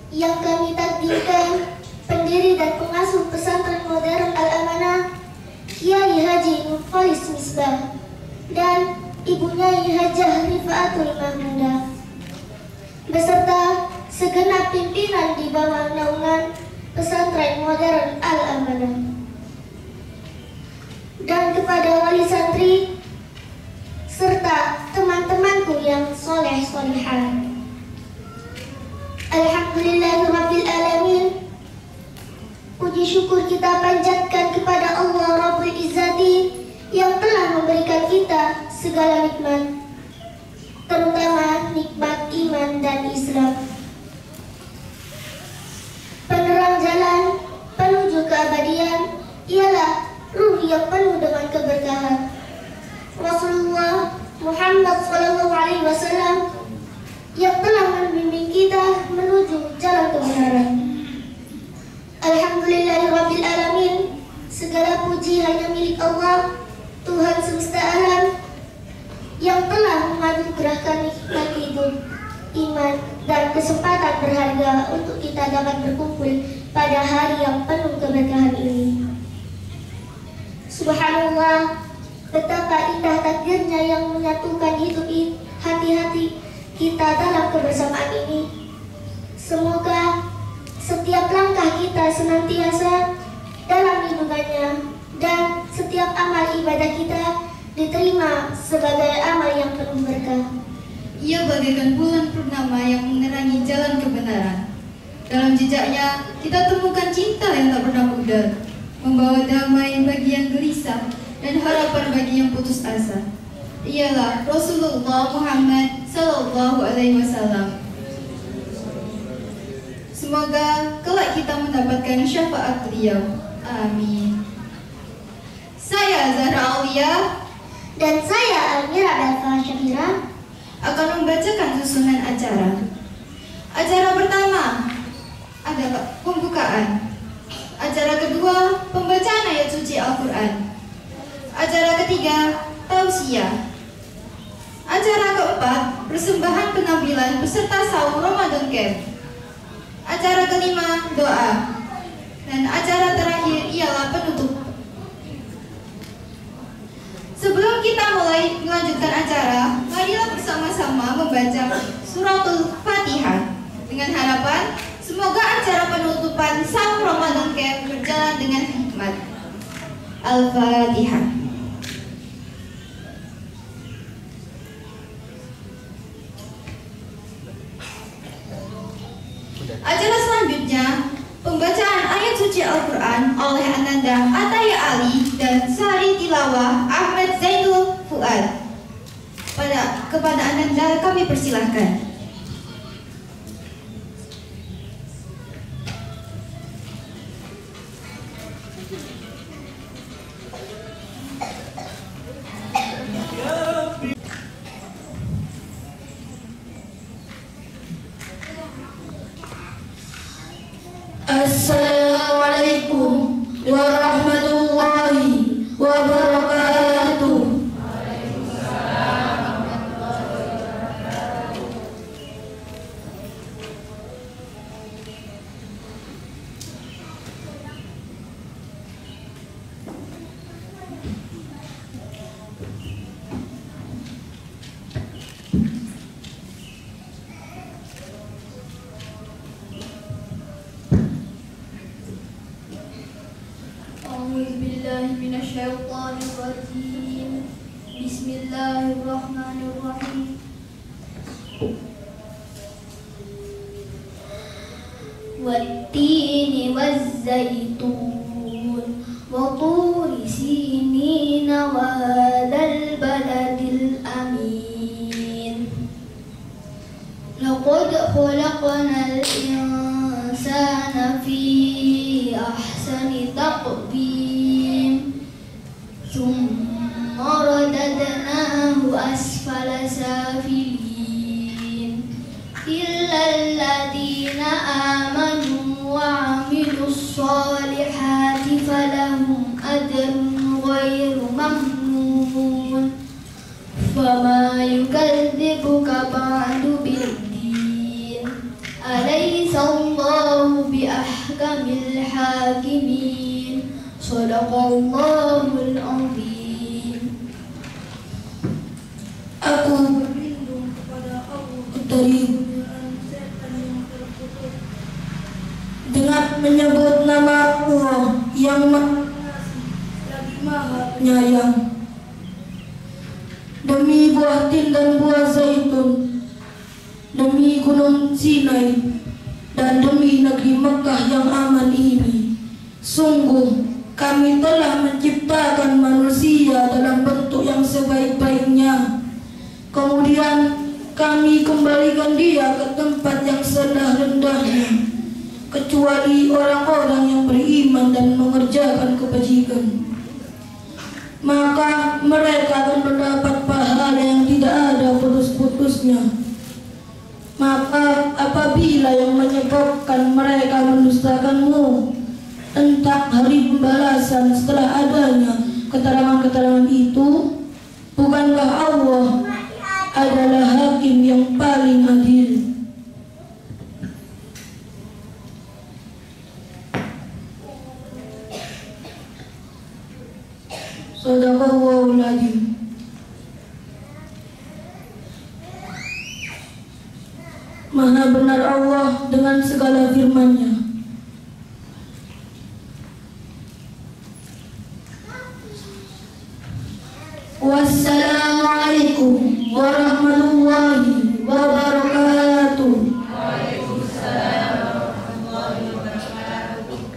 yang kami takdirkan pendiri dan pengasuh pesantren modern Al-Amanah, Kiai Haji Nurholis Misbah, dan ibunya Hajah Rifaatul Mahmudah, beserta segenap pimpinan di bawah naungan pesantren modern Al-Amanah, dan kepada wali santri serta teman-temanku yang soleh-solihah. Alhamdulillahirabbil alamin. Puji syukur kita panjatkan kepada Allah Rabbul Izzati yang telah memberikan kita segala nikmat, terutama nikmat iman dan Islam. Penerang jalan menuju keabadian ialah ruh yang penuh dengan keberkahan. Rasulullah Muhammad SAW yang telah membimbing kita menuju jalan kebenaran. Alhamdulillahirabbil alamin. Segala puji hanya milik Allah, Tuhan semesta alam, yang telah menganugerahkan nikmat hidup, iman, dan kesempatan berharga untuk kita dapat berkumpul pada hari yang penuh keberkahan ini. Subhanallah, betapa indah takdirnya yang menyatukan hidup hati-hati kita dalam kebersamaan ini. Semoga setiap langkah kita senantiasa dalam lindungannya, dan setiap amal ibadah kita diterima sebagai amal yang penuh berkah. Ia bagaikan bulan purnama yang menerangi jalan kebenaran. Dalam jejaknya kita temukan cinta yang tak pernah pudar, membawa damai bagi yang gelisah dan harapan bagi yang putus asa. Ialah Rasulullah Muhammad SAW. Semoga kelak kita mendapatkan syafaat beliau. Amin. Saya Zahra Aulia dan saya Almira Belva Syafira akan membacakan susunan acara. Acara pertama adalah pembukaan. Acara kedua, pembacaan ayat suci Al-Quran. Acara ketiga, tausiah. Acara keempat, persembahan penampilan peserta sahur Ramadan Camp. Acara kelima, doa. Dan acara terakhir ialah penutup. Sebelum kita mulai melanjutkan acara, marilah bersama-sama membaca suratul Fatihah dengan harapan semoga acara penutupan sahur Ramadan Camp berjalan dengan hikmat. Al-Fatihah. Acara selanjutnya, pembacaan ayat suci Al-Quran oleh Ananda Ataya Ali dan Sari Tilawah Ahmad Zainul Fuad. Kepada Ananda kami persilahkan. Assalamualaikum warahmatullahi wabarakatuh. A'udzubillahiminasyaitonirrajim. Bismillahirrahmanirrahim. Wattini wazzaitun wa turi sinina wa hadzal baladil amin. Laqad khalaqnal insana fi ahsani taqwim thumma radadnahu asfala safilin illa alladhina amanu wa amilus solihati falahum ajrun ghairu mamnun fama yukadzibuka ba'du biddin alaysa Allah الحاكمين صدق الله العظيم. Aku berlindung kepada Allah dari godaan setan yang terkutuk dengan menyebut nama Allah yang Maha Pengasih lagi Maha Penyayang. Demi buah tin dan buah zaitun, demi gunung Sinai, dan demi negeri Mekah yang aman ini, sungguh kami telah menciptakan manusia dalam bentuk yang sebaik-baiknya. Kemudian kami kembalikan dia ke tempat yang serendah-rendahnya, kecuali orang-orang yang beriman dan mengerjakan kebajikan. Maka mereka akan mendapat pahala yang tidak ada putus-putusnya. Maka apabila yang menyebabkan mereka mendustakanmu tentang hari pembalasan setelah adanya keterangan-keterangan itu, bukankah Allah adalah hakim yang paling adil? Shadaqallahul Adzim. Maha benar Allah dengan segala firman-Nya. Wassalamualaikum warahmatullahi wabarakatuh. Waalaikumsalam warahmatullahi wabarakatuh.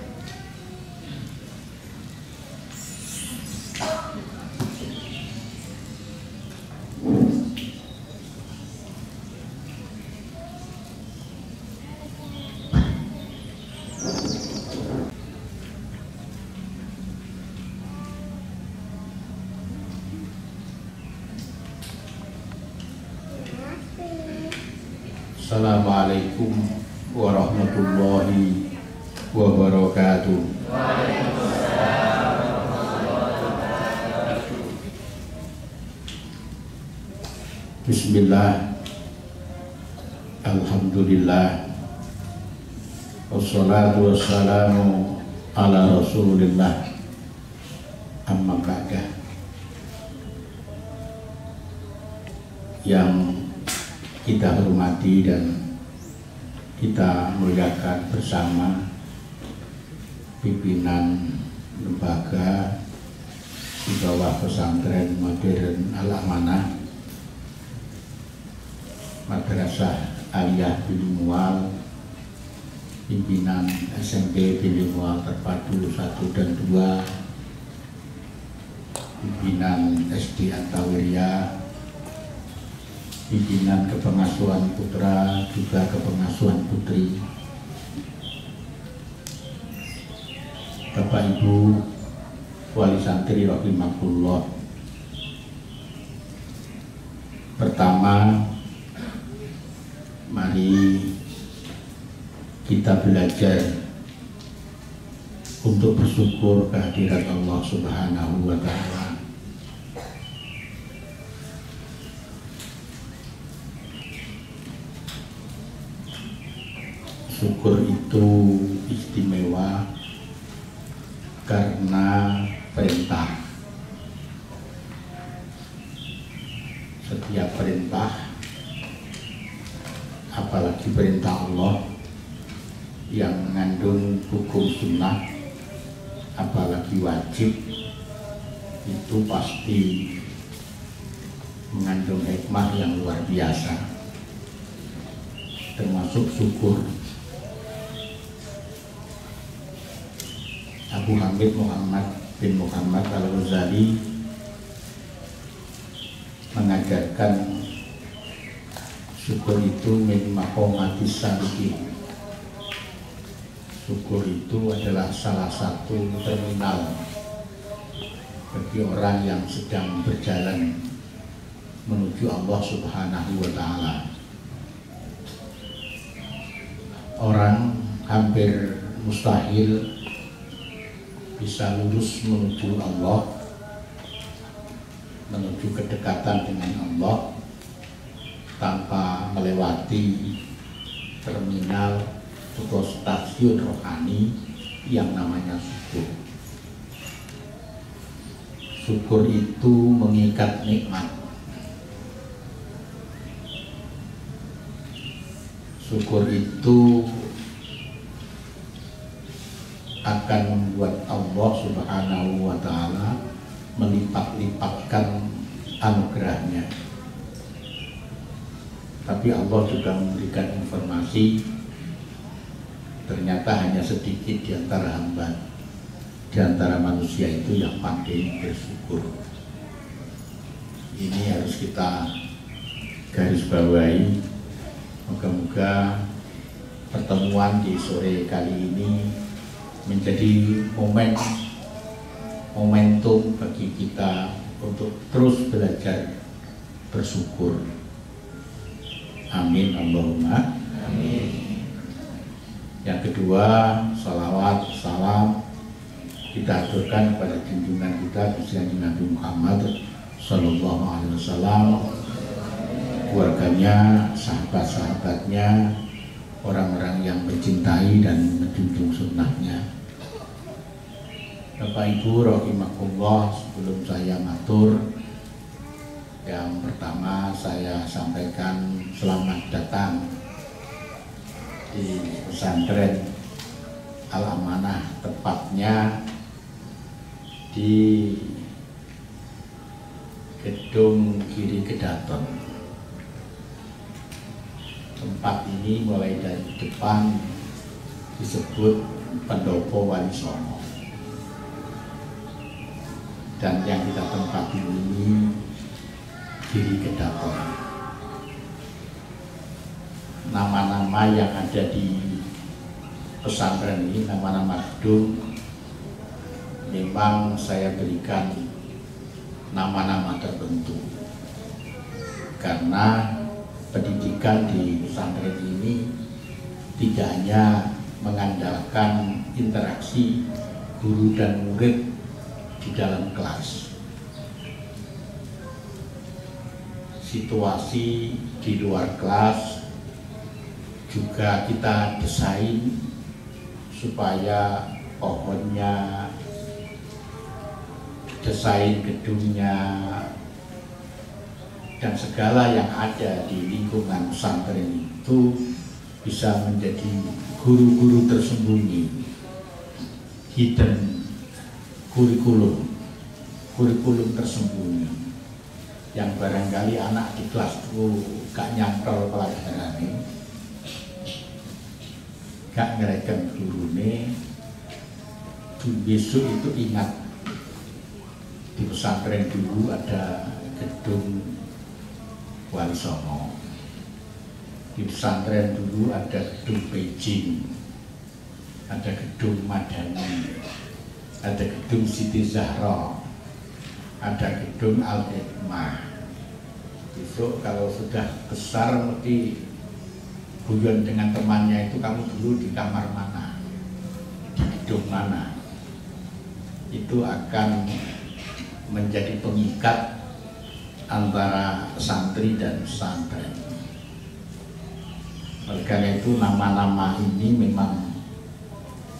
Assalamualaikum warahmatullahi wabarakatuh. Bismillah, alhamdulillah, wassalatu wassalamu ala rasulillah, amma ba'da. Yang kita hormati dan kita muliakan bersama pimpinan lembaga di bawah pesantren modern Al-Amanah, Madrasah Aliyah Bilingual, pimpinan SMP Bilingual Terpadu 1 dan 2, pimpinan SD At-Tawiyah, pimpinan kepengasuhan putra juga kepengasuhan putri, Bapak Ibu wali santri rahimahullah. Pertama, mari kita belajar untuk bersyukur kehadirat Allah Subhanahu wa Ta'ala. Syukur itu istimewa karena perintah. Setiap perintah, apalagi perintah Allah yang mengandung hukum sunnah, apalagi wajib, itu pasti mengandung hikmah yang luar biasa, termasuk syukur. Abu Hamid Muhammad bin Muhammad Al-Ghazali mengajarkan syukur itu min maqamatis salihin. Syukur itu adalah salah satu terminal bagi orang yang sedang berjalan menuju Allah Subhanahu wa Ta'ala. Orang hampir mustahil bisa lurus menuju Allah, menuju kedekatan dengan Allah tanpa melewati terminal atau stasiun rohani yang namanya syukur. Syukur itu mengikat nikmat. Syukur itu akan membuat Allah Subhanahu wa ta'ala melipat-lipatkan anugerahnya. Tapi Allah juga memberikan informasi, ternyata hanya sedikit di antara hamba, di antara manusia itu yang pandai bersyukur. Ini harus kita garis bawahi. Moga-moga pertemuan di sore kali ini menjadi momentum bagi kita untuk terus belajar bersyukur. Amin Allahumma amin. Yang kedua, salawat salam kita aturkan kepada junjungan kita Gusti Nabi Muhammad Sallallahu Alaihi Wasallam, keluarganya, sahabat-sahabatnya, orang-orang yang mencintai dan menjunjung sunnahnya. Bapak Ibu rahimakumullah, sebelum saya matur, yang pertama saya sampaikan selamat datang di pesantren Al-Amanah, tepatnya di Gedung Giri Kedaton. Tempat ini mulai dari depan disebut Pendopo Wali Songo, dan yang kita tempati ini Giri Kedaton. Nama-nama yang ada di pesantren ini, nama-nama gedung, memang saya berikan nama-nama tertentu karena pendidikan di pesantren ini tidak hanya mengandalkan interaksi guru dan murid di dalam kelas. Situasi di luar kelas juga kita desain supaya pohonnya, desain gedungnya, dan segala yang ada di lingkungan pesantren itu bisa menjadi guru-guru tersembunyi, hidden kurikulum tersembunyi yang barangkali anak di kelas itu gak nyantol pelajarannya, gak ngereken gurune, besok itu ingat di pesantren dulu ada gedung Wali Songo, di pesantren dulu ada gedung Beijing, ada gedung Madani, ada gedung Siti Zahra, ada gedung Al-Hikmah. Besok kalau sudah besar mesti guyon dengan temannya itu, kamu dulu di kamar mana, di gedung mana. Itu akan menjadi pengikat antara santri dan pesantren. Oleh karena itu nama-nama ini memang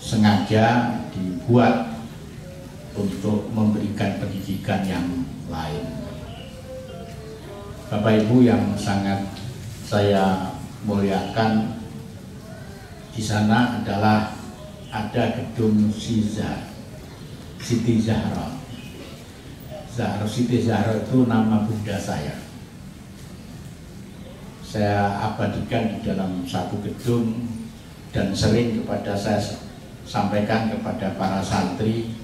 sengaja dibuat untuk memberikan pendidikan yang lain. Bapak Ibu yang sangat saya muliakan, di sana adalah ada gedung Siti Zahra. Siti Zahra itu nama bunda saya. Saya abadikan di dalam satu gedung dan sering kepada saya sampaikan kepada para santri,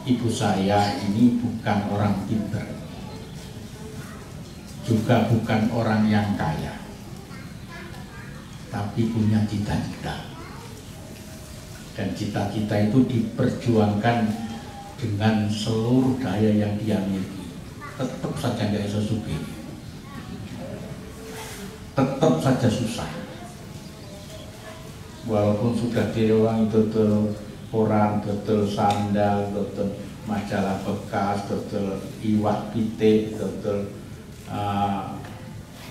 ibu saya ini bukan orang pintar, juga bukan orang yang kaya, tapi punya cita-cita. Dan cita-cita itu diperjuangkan dengan seluruh daya yang dia miliki. Tetap saja nggak bisa sugih, tetap saja susah. Walaupun sudah direwang dodol koran, dodol sandal, dodol majalah bekas, dodol iwak pitik, dodol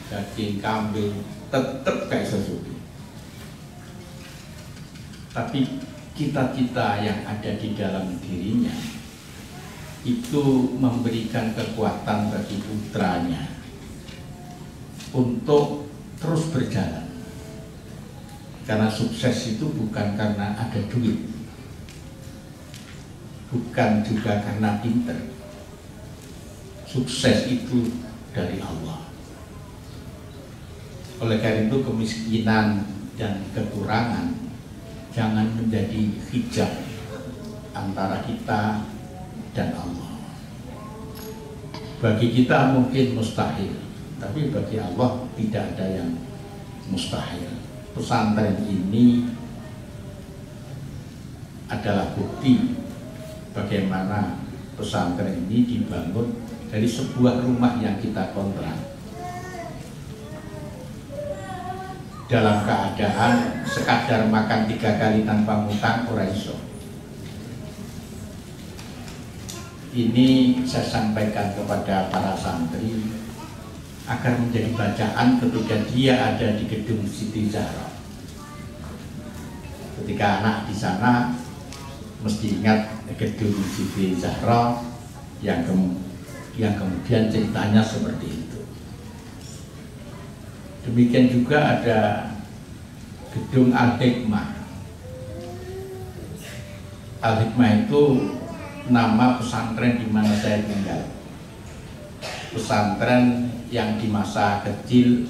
daging kambing, tetap gak bisa sugih. Tapi cita-cita yang ada di dalam dirinya itu memberikan kekuatan bagi putranya untuk terus berjalan. Karena sukses itu bukan karena ada duit, bukan juga karena pinter. Sukses itu dari Allah. Oleh karena itu kemiskinan dan kekurangan jangan menjadi hijab antara kita dan Allah. Bagi kita mungkin mustahil, tapi bagi Allah tidak ada yang mustahil. Pesantren ini adalah bukti bagaimana pesantren ini dibangun dari sebuah rumah yang kita kontrak dalam keadaan sekadar makan 3 kali tanpa ngutang ora iso. Ini saya sampaikan kepada para santri agar menjadi bacaan ketika dia ada di gedung Siti Zahra. Ketika anak di sana mesti ingat gedung Siti Zahra yang kemudian ceritanya seperti itu. Demikian juga ada gedung Al-Hikmah. Al-Hikmah itu nama pesantren di mana saya tinggal. Pesantren yang di masa kecil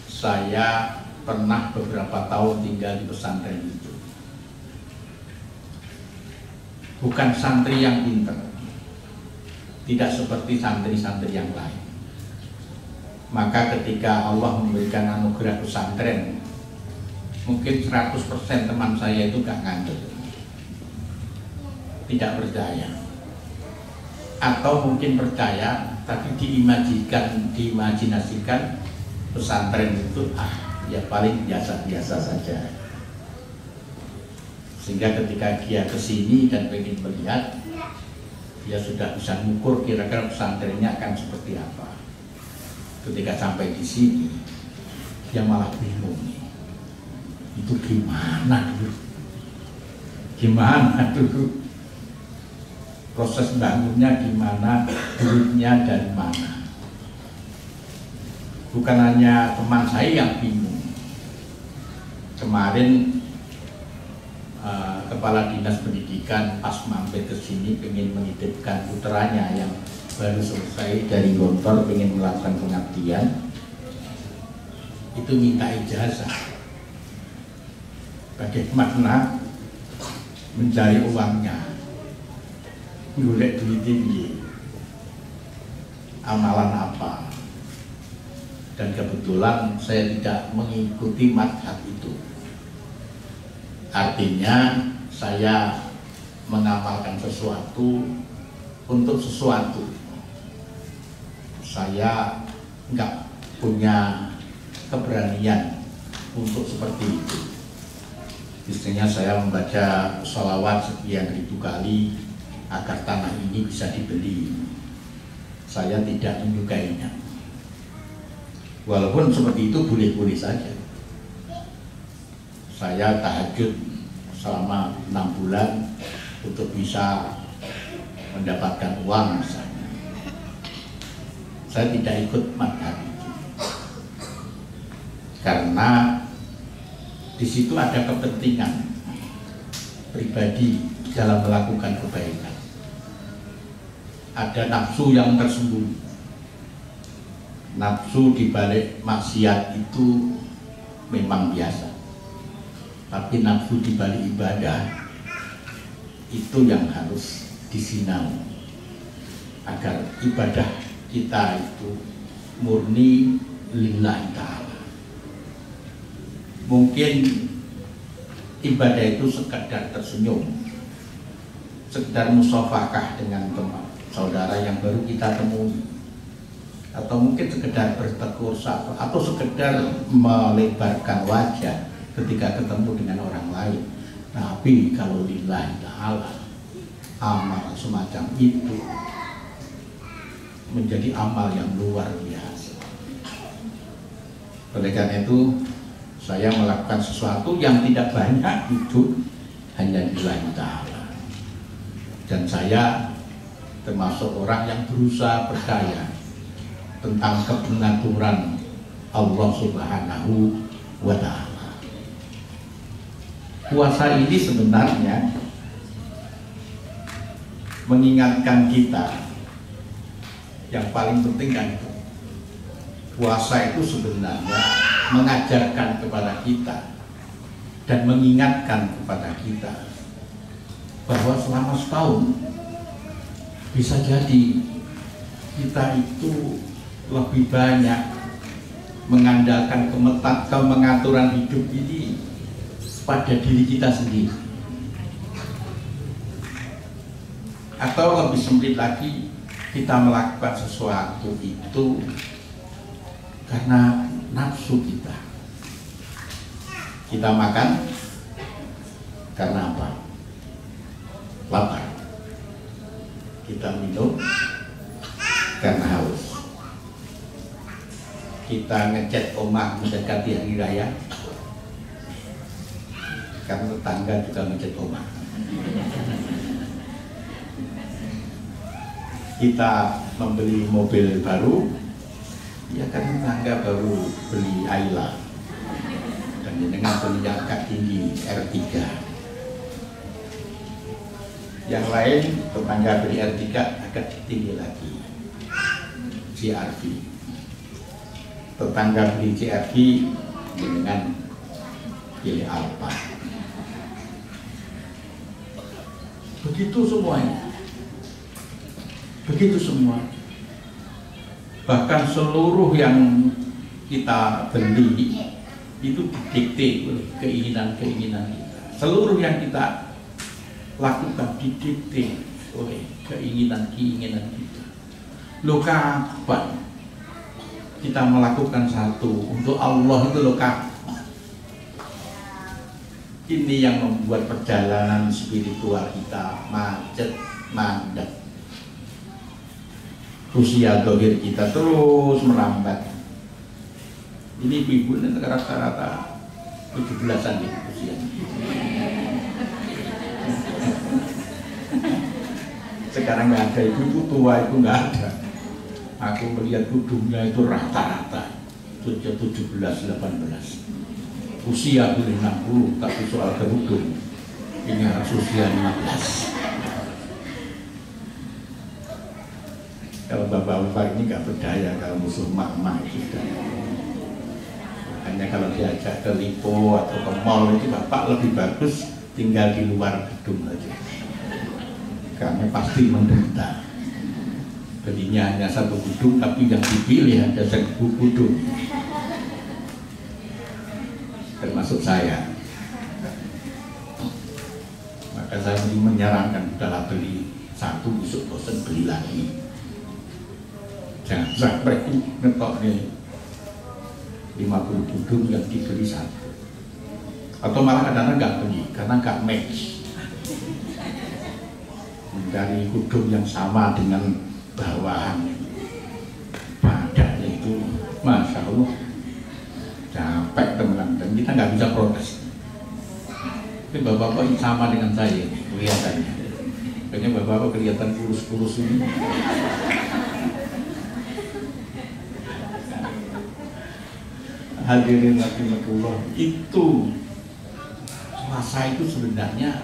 saya pernah beberapa tahun tinggal di pesantren itu. Bukan santri yang pintar, tidak seperti santri-santri yang lain. Maka ketika Allah memberikan anugerah pesantren, mungkin 100% teman saya itu gak ngandel, tidak percaya, atau mungkin percaya tapi diimajinasikan pesantren itu ya paling biasa-biasa saja. Sehingga ketika dia kesini dan pengen melihat, dia sudah bisa mengukur kira-kira pesantrennya akan seperti apa. Ketika sampai di sini, dia malah bingung nih. Itu gimana dulu? Gimana dulu? Proses bangunnya gimana? Duitnya dari mana? Bukan hanya teman saya yang bingung. Kemarin Kepala Dinas Pendidikan pas mampir ke sini pengen menitipkan putranya yang baru selesai dari Gontor pengen melakukan pengabdian, itu minta ijazah. Bagaimana mencari uangnya, golek duit tinggi, amalan apa? Dan kebetulan saya tidak mengikuti madhab itu. Artinya saya mengamalkan sesuatu untuk sesuatu. Saya nggak punya keberanian untuk seperti itu. Biasanya saya membaca sholawat sekian ribu kali agar tanah ini bisa dibeli. Saya tidak menyukainya. Walaupun seperti itu boleh-boleh saja. Saya tahajud selama 6 bulan untuk bisa mendapatkan uang misalnya. Saya tidak ikut madhab itu karena di situ ada kepentingan pribadi dalam melakukan kebaikan. Ada nafsu yang tersembunyi. Nafsu di balik maksiat itu memang biasa, tapi nafsu di balik ibadah itu yang harus disinau agar ibadah kita itu murni lillahi ta'ala. Mungkin ibadah itu sekedar tersenyum, sekedar musafakah dengan teman saudara yang baru kita temui, atau mungkin sekedar bertegur sapa, atau sekedar melebarkan wajah ketika ketemu dengan orang lain. Tapi kalau lillahi ta'ala, amal semacam itu menjadi amal yang luar biasa. Oleh karena itu Saya melakukan sesuatu yang tidak banyak itu hanya lillahi ta'ala. Dan saya termasuk orang yang berusaha percaya tentang kebenaran Allah Subhanahu wa ta'ala. Puasa ini sebenarnya mengingatkan kita yang paling penting kan itu. Puasa itu sebenarnya mengajarkan kepada kita dan mengingatkan kepada kita bahwa selama setahun bisa jadi kita itu lebih banyak mengandalkan pengaturan hidup ini pada diri kita sendiri, atau lebih sempit lagi, kita melakukan sesuatu itu karena nafsu kita. Kita makan karena apa? Lapar. Kita minum karena haus. Kita ngecat omah mendekati hari raya karena tetangga juga ngecat omah. Kita membeli mobil baru ya kan tetangga baru beli Ayla, dan dengan beli yang agak tinggi R3. Yang lain tetangga beli R3 agak tinggi lagi, CR-V. Tetangga beli CR-V dengan pilih Alfa. Begitu semuanya. Begitu semua. Bahkan seluruh yang kita beli itu didikte oleh keinginan-keinginan kita. Seluruh yang kita lakukan didikte oleh keinginan-keinginan kita. Loh kapan kita melakukan satu untuk Allah itu loh kapan? Ini yang membuat perjalanan spiritual kita macet, mandek. Usia dohir kita terus merambat. Ini ibu ini rata-rata 17-an ya usia. Sekarang nggak ada ibu tua itu nggak ada. Aku melihat duduknya itu rata-rata 17-18. Usia boleh 60, tapi soal kerudung ini harus usia 15. Kalau bapak-bapak ini nggak berdaya kalau musuh mak-mak itu. Hanya kalau diajak ke Lipo atau ke mall itu bapak lebih bagus tinggal di luar gedung aja. Karena pasti menderita. Belinya hanya satu gedung tapi yang dipilih ada 1000 gedung. Termasuk saya. Maka saya menyarankan udahlah beli satu, besok bosan beli lagi. Jangan sampai ngetok nih 50 gedung yang dibeli satu, atau malah kadang-kadang nggak beli karena nggak match. Dari gedung yang sama dengan bawahan padanya itu, masya Allah capek teman-teman, dan kita nggak bisa protes. Tapi bapak-bapak ini sama dengan saya kelihatannya, kayaknya bapak-bapak kelihatan kurus-kurus ini. Hadirin rahimakumullah, itu puasa itu sebenarnya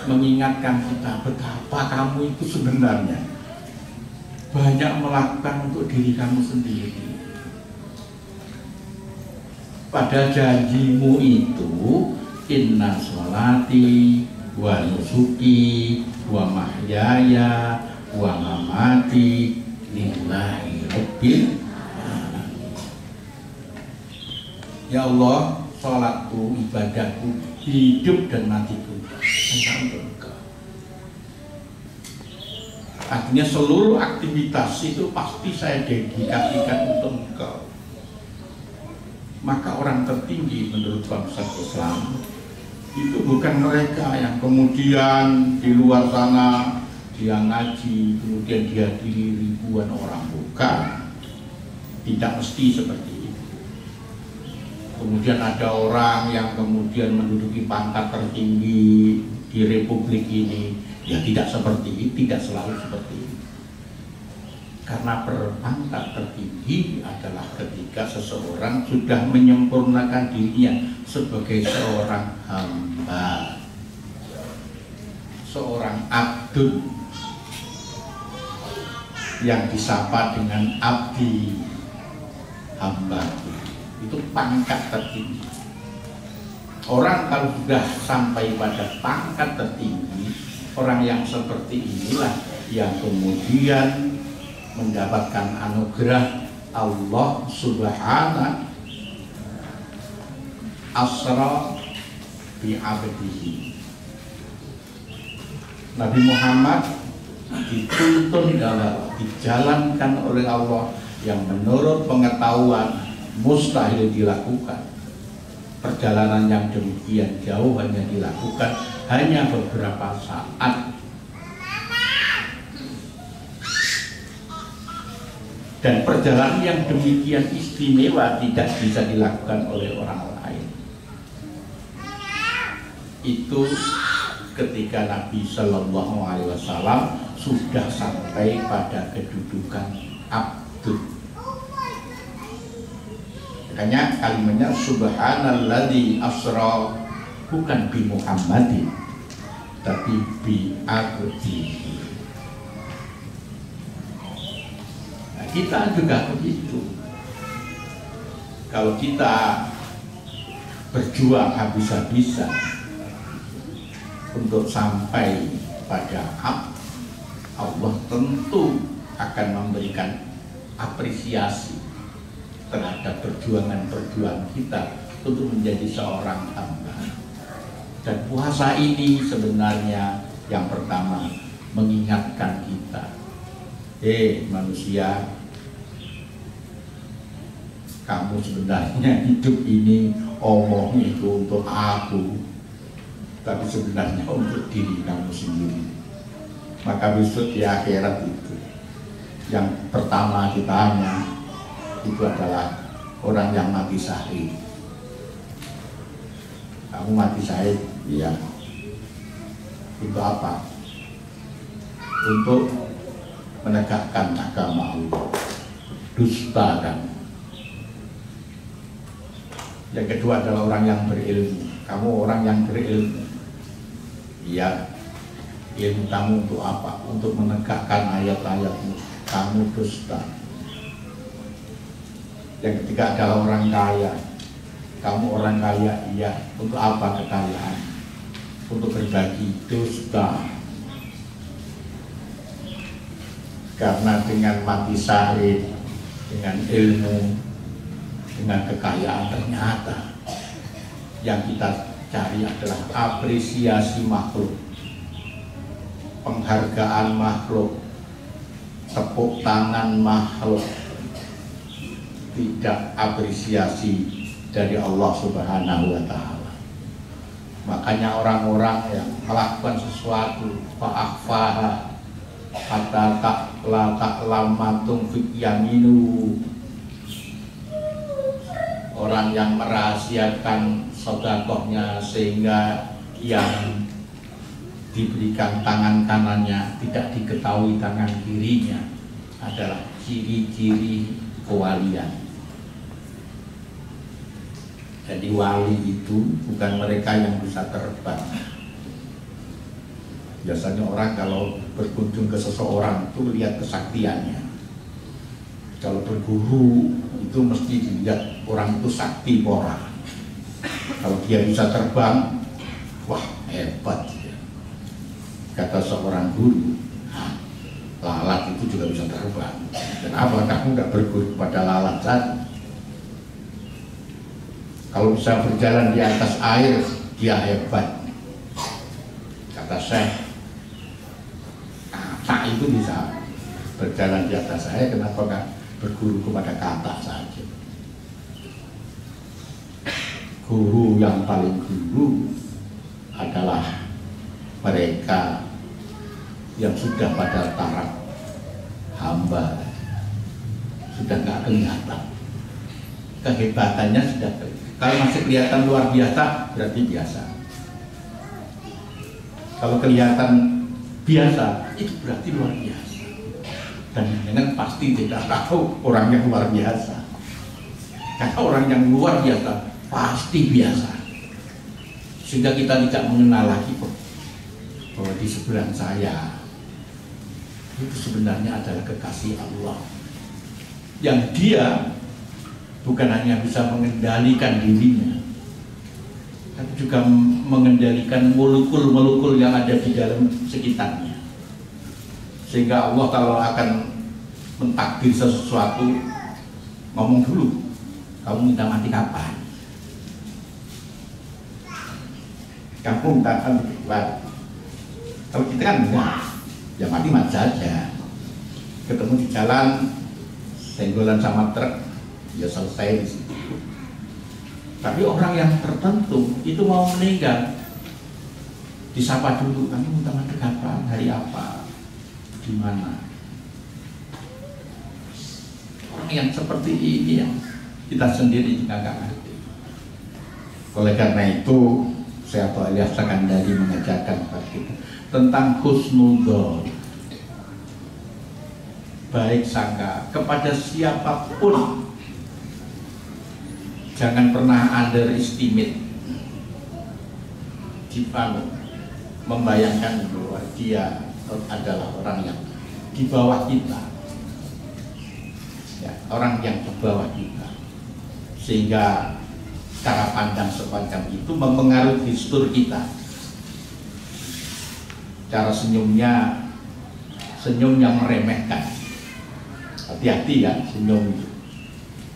mengingatkan kita betapa kamu itu sebenarnya banyak melakukan untuk diri kamu sendiri. Pada janjimu itu inna sholati wa nusuki wa mahyaya wa mamati lillahi rabbil. Ya Allah, sholatku, ibadahku, hidup dan matiku hanya untuk Engkau. Artinya seluruh aktivitas itu pasti saya dedikasikan untuk Engkau. Maka orang tertinggi menurut bangsa Islam itu bukan mereka yang kemudian di luar sana dia ngaji, kemudian dihadiri ribuan orang, bukan. Tidak mesti seperti itu. kemudian ada orang yang kemudian menduduki pangkat tertinggi di republik ini. Ya tidak seperti itu, tidak selalu seperti itu. Karena berpangkat tertinggi adalah ketika seseorang sudah menyempurnakan dirinya sebagai seorang hamba, seorang abdun, yang disapa dengan abdi, hamba. Itu pangkat tertinggi. Orang kalau sudah sampai pada pangkat tertinggi, orang yang seperti inilah yang kemudian mendapatkan anugerah Allah Subhanahu asra bi abdihi. Nabi Muhammad dituntun dalam dijalankan oleh Allah yang menurut pengetahuan mustahil dilakukan. Perjalanan yang demikian jauh hanya dilakukan hanya beberapa saat, dan perjalanan yang demikian istimewa tidak bisa dilakukan oleh orang lain. Itu ketika Nabi Shallallahu Alaihi Wasallam sudah sampai pada kedudukan abdul. Makanya kalimatnya subhanalladzi asra bukan bi Muhammadin tapi bi abdihi. Nah, kita juga begitu. Kalau kita berjuang habis-habisan untuk sampai pada Allah tentu akan memberikan apresiasi terhadap perjuangan kita untuk menjadi seorang hamba. Dan puasa ini sebenarnya yang pertama mengingatkan kita, manusia, kamu sebenarnya hidup ini omong itu untuk aku, tapi sebenarnya untuk diri kamu sendiri. Maka besok di akhirat itu yang pertama ditanya itu adalah orang yang mati syahid. Kamu mati syahid, iya. Untuk apa? Untuk menegakkan agama Allah. Dusta kan. Yang kedua adalah orang yang berilmu. Kamu orang yang berilmu. Iya. Ilmu kamu untuk apa? Untuk menegakkan ayat-ayatmu. Kamu dusta. Yang ketiga adalah orang kaya. Kamu orang kaya, iya. Untuk apa kekayaan? Untuk berbagi, dusta. Karena dengan mati syahid, dengan ilmu, dengan kekayaan, ternyata yang kita cari adalah apresiasi makhluk, penghargaan makhluk, tepuk tangan makhluk, tidak apresiasi dari Allah Subhanahu wa Ta'ala. Makanya orang-orang yang melakukan sesuatu fa'akhfaha hatta ta'lam ma tunfiq yaminu, orang yang merahasiakan sedekahnya sehingga yang diberikan tangan kanannya tidak diketahui tangan kirinya, adalah ciri-ciri kewalian. Jadi wali itu bukan mereka yang bisa terbang. Biasanya orang kalau berkunjung ke seseorang itu lihat kesaktiannya. Kalau berguru itu mesti dilihat orang itu sakti orang. Kalau dia bisa terbang, wah hebat. Kata seorang guru, lalat itu juga bisa terbang. Kenapa kamu nggak berguru pada lalat saja? Kalau bisa berjalan di atas air, dia hebat. Kata Syekh, kata itu bisa berjalan di atas air, kenapa nggak berguru kepada kata saja? Guru yang paling guru adalah mereka yang sudah pada taraf hamba, sudah nggak kelihatan kehebatannya, sudah Kalau masih kelihatan luar biasa, berarti biasa. Kalau kelihatan biasa, itu berarti luar biasa. Dan jangan pasti tidak tahu orang yang luar biasa. Karena orang yang luar biasa pasti biasa. Sehingga kita tidak mengenal lagi bahwa di sebelah saya itu sebenarnya adalah kekasih Allah. Yang dia bukan hanya bisa mengendalikan dirinya, tapi juga mengendalikan molekul-molekul yang ada di dalam sekitarnya. Sehingga Allah kalau akan mentakdir sesuatu, ngomong dulu, kamu minta mati kapan? Kamu minta mati kapan? Kalau kita kan enggak, ya mati saja. Ketemu di jalan, senggolan sama truk, ya selesai di situ. Tapi orang yang tertentu itu mau meninggal, disapa dulu, kamu minta mati kapan? Hari apa? Di mana? Orang yang seperti ini yang kita sendiri juga nggak ngerti. Oleh karena itu, saya Pak Ilyas Sakandari mengajarkan kepada kita tentang husnudzon, baik sangka kepada siapapun. Jangan pernah underestimate, membayangkan bahwa dia adalah orang yang di bawah kita, ya, orang yang di bawah kita, sehingga cara pandang semacam itu mempengaruhi gestur kita. Cara senyumnya, senyum yang meremehkan. Hati-hati ya senyum itu.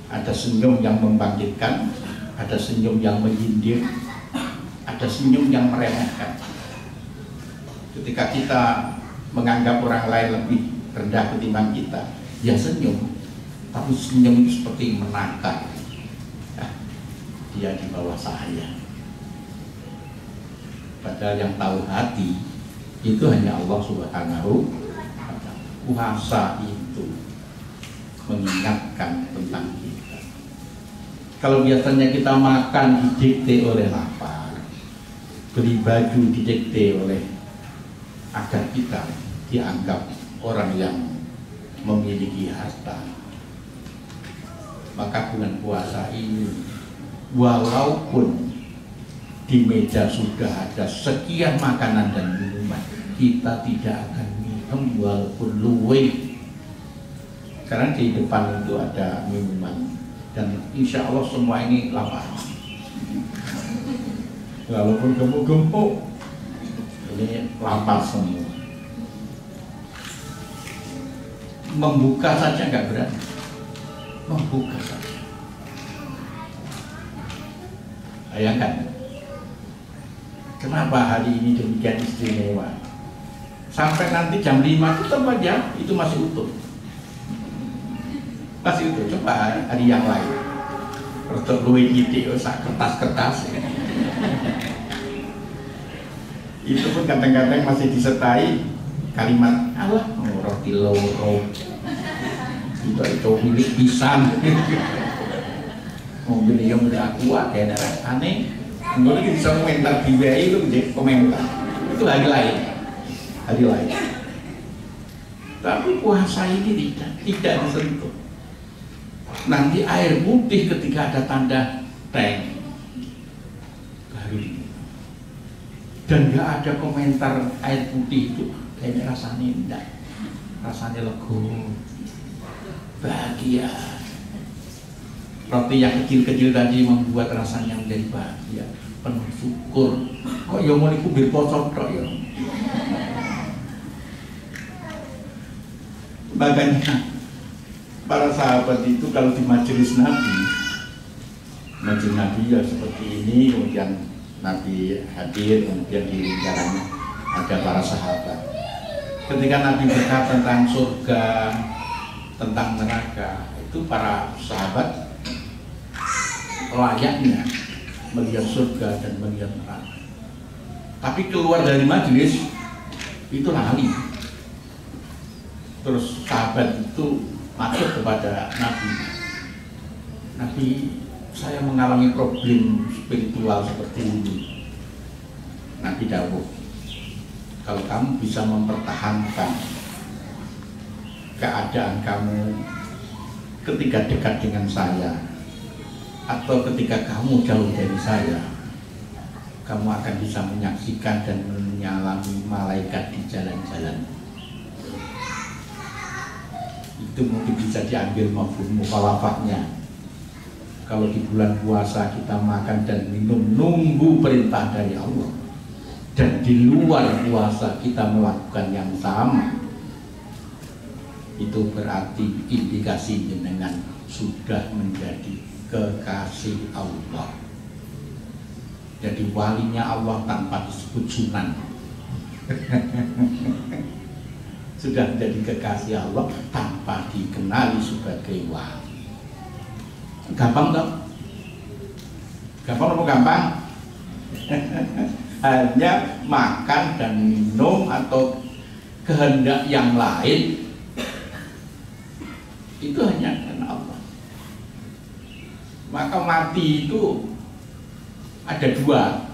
Ada senyum yang membangkitkan, ada senyum yang menyindir, ada senyum yang meremehkan. Ketika kita menganggap orang lain lebih rendah ketimbang kita, ya senyum, tapi senyum itu seperti menakar. Nah, dia di bawah saya. Padahal yang tahu hati itu hanya Allah Subhanahu wa Ta'ala. Puasa itu mengingatkan tentang kita. Kalau biasanya kita makan didikte oleh lapar, beli baju didikte oleh agar kita dianggap orang yang memiliki harta, maka bulan puasa ini walaupun di meja sudah ada sekian makanan dan minuman, kita tidak akan minum walaupun luwih. Karena di depan itu ada minuman dan insya Allah semua ini lapar. Walaupun gemuk-gemuk, ini lapar semua. Membuka saja nggak berani, membuka saja. Bayangkan, kenapa hari ini demikian istimewa? Sampai nanti jam 5 tetap aja itu masih utuh. Masih utuh, coba hari yang lain. Untuk luwih gitu, kertas-kertas. Itu pun kadang-kadang masih disertai kalimat Allah, roti loro. Itu milik pisan. Mobil yang udah kuat ya, aneh. Enggak lagi bisa komentar di WA itu jadi komentar. Itu hari lain. Hari lain. Tapi puasa ini tidak disentuh. Nanti air putih ketika ada tanda tank baru ini. Dan nggak ada komentar air putih itu kayaknya rasanya enggak, rasanya lego, bahagia. Roti yang kecil-kecil tadi membuat rasanya menjadi bahagia, penuh syukur. Kok ya mau kubir pocong tok ya. Makanya para sahabat itu kalau di majelis Nabi ya seperti ini, kemudian Nabi hadir, kemudian di lingkarannya ada para sahabat. Ketika Nabi berkata tentang surga, tentang neraka, itu para sahabat layaknya melihat surga dan melihat neraka. Tapi keluar dari majelis itu lali. Terus sahabat itu maksud kepada Nabi, saya mengalami problem spiritual seperti ini. Nabi dawuh, kalau kamu bisa mempertahankan keadaan kamu ketika dekat dengan saya atau ketika kamu jauh dari saya, kamu akan bisa menyaksikan dan menyalami malaikat di jalan-jalan. Itu mungkin bisa diambil mafhum mukhalafahnya. Kalau di bulan puasa kita makan dan minum nunggu perintah dari Allah, dan di luar puasa kita melakukan yang sama, itu berarti indikasi jenengan sudah menjadi kekasih Allah. Jadi walinya Allah tanpa disebut sunan. Sudah menjadi kekasih Allah tanpa dikenali sebagai wali. Gampang dong? Gampang apa gampang? Hanya makan dan minum atau kehendak yang lain itu hanya karena Allah. Maka mati itu ada dua.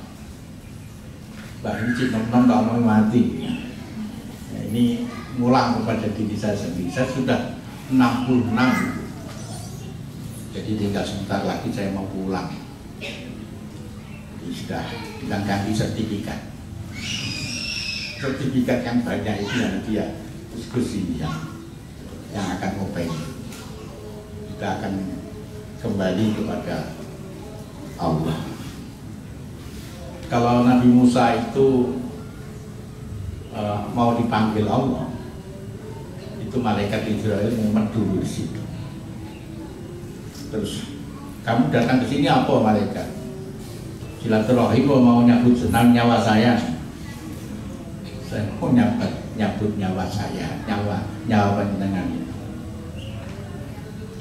Bahkan nom-nom kalau mau mati. Nah, ini ngulang kepada diri saya sendiri. Saya sudah 66. Jadi tinggal sebentar lagi saya mau pulang. Jadi sudah dengan ganti sertifikat. Sertifikat yang banyak itu yang dia diskusi yang akan ngopeng. Kita akan kembali kepada Allah. Kalau Nabi Musa itu mau dipanggil Allah, itu malaikat Israel mumet dulu di situ. Terus, kamu datang ke sini apa malaikat? Silaturahim mau nyabut senang nyawa saya. Saya mau nyabut nyawa saya, nyawa panjenengan.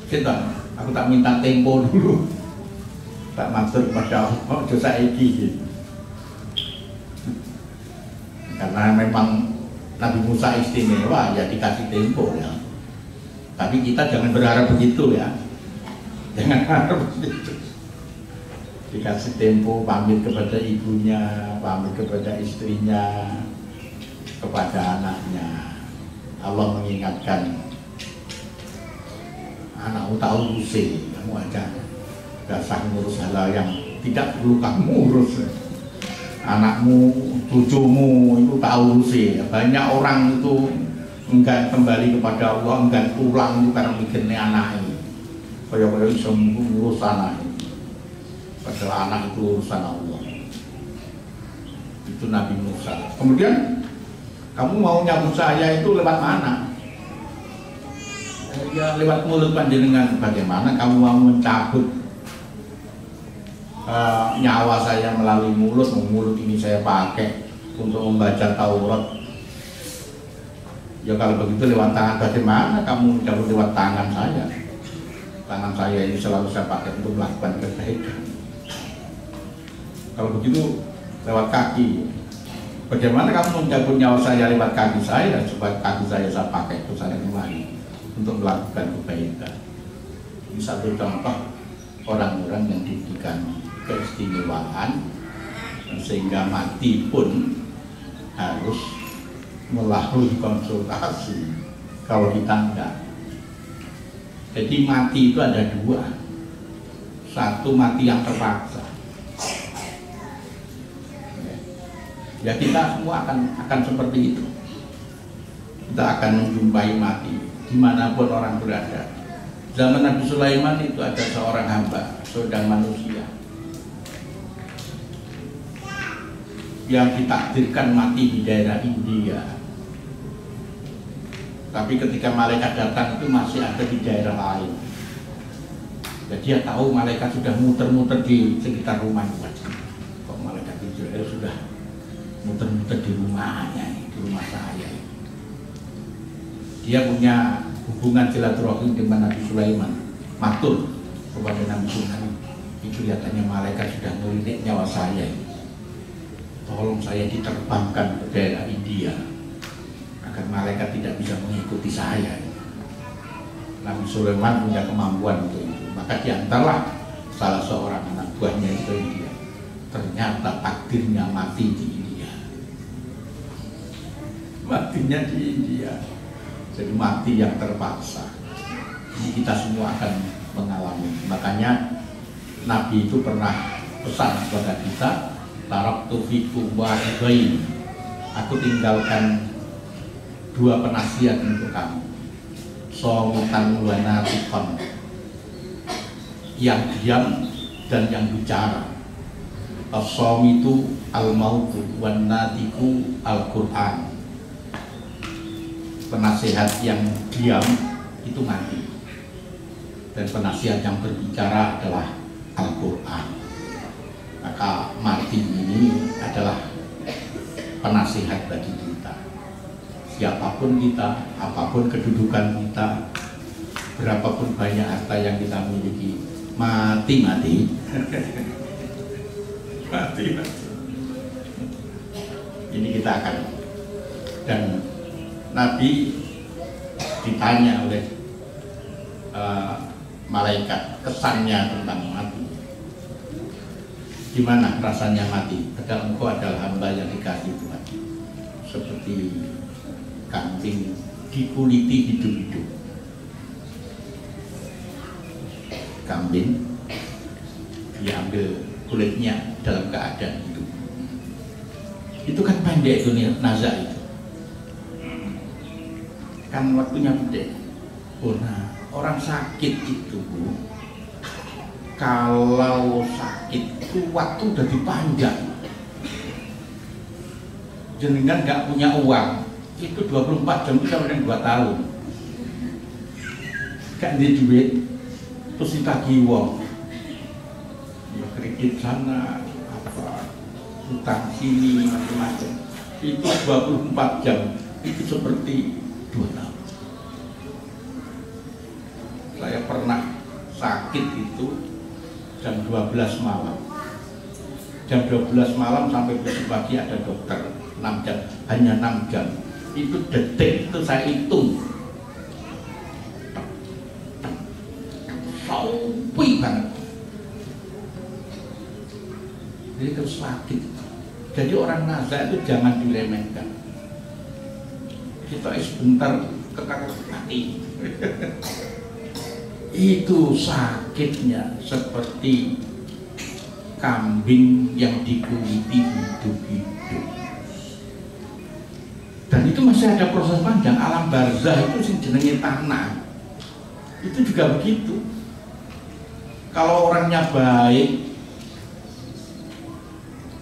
Kita, aku tak minta tempo dulu. Tak matur pada Allah, dosa iki. Karena memang Nabi Musa istimewa, ya dikasih tempo ya. Tapi kita jangan berharap begitu ya. Jangan harap begitu. Dikasih tempo, pamit kepada ibunya, pamit kepada istrinya, kepada anaknya. Allah mengingatkan, anakmu tahu urusin, kamu aja gak usah ngurus hal yang tidak perlu kamu urus. Anakmu, cucumu itu tahu urusin. Banyak orang itu enggan kembali kepada Allah, enggan pulang itu karena mikirnya anaknya. Kaya-kaya bisa ngurus anak. Padahal anak itu urusan Allah. Itu Nabi Musa. Kemudian kamu mau nyambut saya itu lewat mana? Ya lewat mulut panjenengan. Bagaimana kamu mau mencabut nyawa saya melalui mulut? Mulut ini saya pakai untuk membaca Taurat. Ya kalau begitu lewat tangan. Bagaimana kamu mencabut lewat tangan saya? Tangan saya ini selalu saya pakai untuk melakukan kebaikan. Kalau begitu lewat kaki. Bagaimana kamu mencabut nyawa saya lewat kaki saya, supaya kaki saya pakai untuk saya kembali untuk melakukan kebaikan. Ini satu contoh orang-orang yang diberikan keistimewaan sehingga mati pun harus melalui konsultasi kalau ditangkap. Jadi mati itu ada dua. Satu mati yang terpaksa. Ya kita semua akan seperti itu. Kita akan menjumpai mati dimanapun orang berada. Zaman Nabi Sulaiman itu ada seorang hamba, seorang manusia yang ditakdirkan mati di daerah India. Tapi ketika malaikat datang itu masih ada di daerah lain. Jadi dia tahu malaikat sudah muter-muter di sekitar rumahnya. Kok malaikat Israel sudah muter-muter di rumahnya, di rumah saya. Dia punya hubungan silaturahim dengan Nabi Sulaiman. Matur kepada Nabi Sulaiman. Itu kelihatannya malaikat sudah melirik nyawa saya. Tolong saya diterbangkan ke daerah India agar malaikat tidak bisa mengikuti saya. Nabi Sulaiman punya kemampuan untuk itu. Maka diantarlah salah seorang anak buahnya itu India. Ternyata takdirnya mati di India. Matinya di India. Jadi mati yang terpaksa. Ini kita semua akan mengalami. Makanya Nabi itu pernah pesan kepada kita, taraktu fikum wahidain. Aku tinggalkan dua penasihat untuk kamu. Somutan wa natikon, yang diam dan yang bicara. As-som itu al-mautu wan natiku al-Quran. Penasihat yang diam itu mati, dan penasihat yang berbicara adalah Al-Quran. Maka mati ini adalah penasihat bagi kita. Siapapun kita, apapun kedudukan kita, berapapun banyak harta yang kita miliki, mati. Mati. Ini kita akan. Dan Nabi ditanya oleh malaikat kesannya tentang mati. Gimana rasanya mati? Padahal engkau adalah hamba yang dikasih Tuhan. Seperti kambing dikuliti hidup-hidup. Kambing diambil kulitnya dalam keadaan hidup. Itu kan pendek dunia nazar itu. Kan waktunya pendek. Oh, nah, orang sakit itu, kalau sakit itu waktu udah dipanjang. Jenengan nggak punya uang, itu 24 jam bisa udah 2 tahun. Gak ada duit, terus ditagih wong, ya kredit sana, apa, utang sini, macam-macam. Itu 24 jam, itu seperti 2 tahun. Saya pernah sakit itu jam 12 malam. Jam 12 malam sampai besok pagi ada dokter 6 jam, hanya 6 jam. Itu detik itu saya hitung. Sampai banget. Jadi itu sakit. Jadi orang nazar itu jangan diremehkan. Kita sebentar kekal mati. Itu sakitnya seperti kambing yang dikuliti hidup-hidup. Dan itu masih ada proses panjang. Alam barzah itu sing jenenge tanah. Itu juga begitu. Kalau orangnya baik,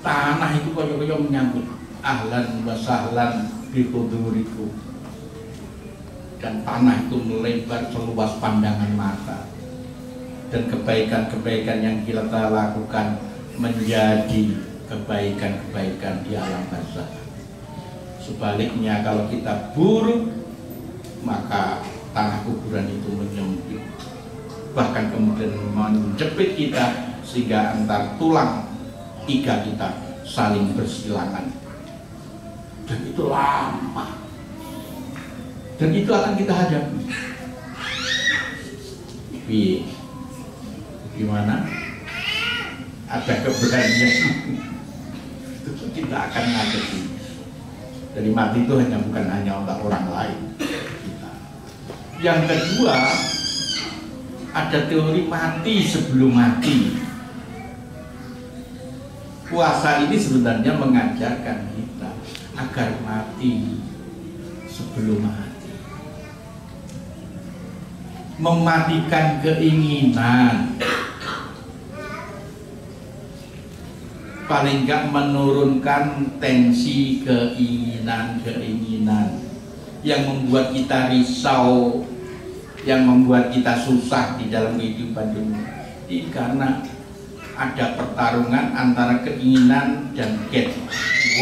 tanah itu koyo-koyo menyambut ahlan wa sahlan bi hudurikum. Dan tanah itu melebar seluas pandangan mata, dan kebaikan-kebaikan yang kita lakukan menjadi kebaikan-kebaikan di alam barzakh. Sebaliknya kalau kita buruk, maka tanah kuburan itu menyempit, bahkan kemudian menjepit kita sehingga antar tulang iga kita saling bersilangan, dan itu lama. Dan itu akan kita hadapi. Gimana? Ada keberanian itu kita akan menghadapi. Jadi mati itu bukan hanya untuk orang lain. Yang kedua, ada teori mati sebelum mati. Puasa ini sebenarnya mengajarkan kita agar mati sebelum mati. Mematikan keinginan, paling enggak menurunkan tensi keinginan yang membuat kita risau, yang membuat kita susah di dalam kehidupan dunia ini, karena ada pertarungan antara keinginan dan get,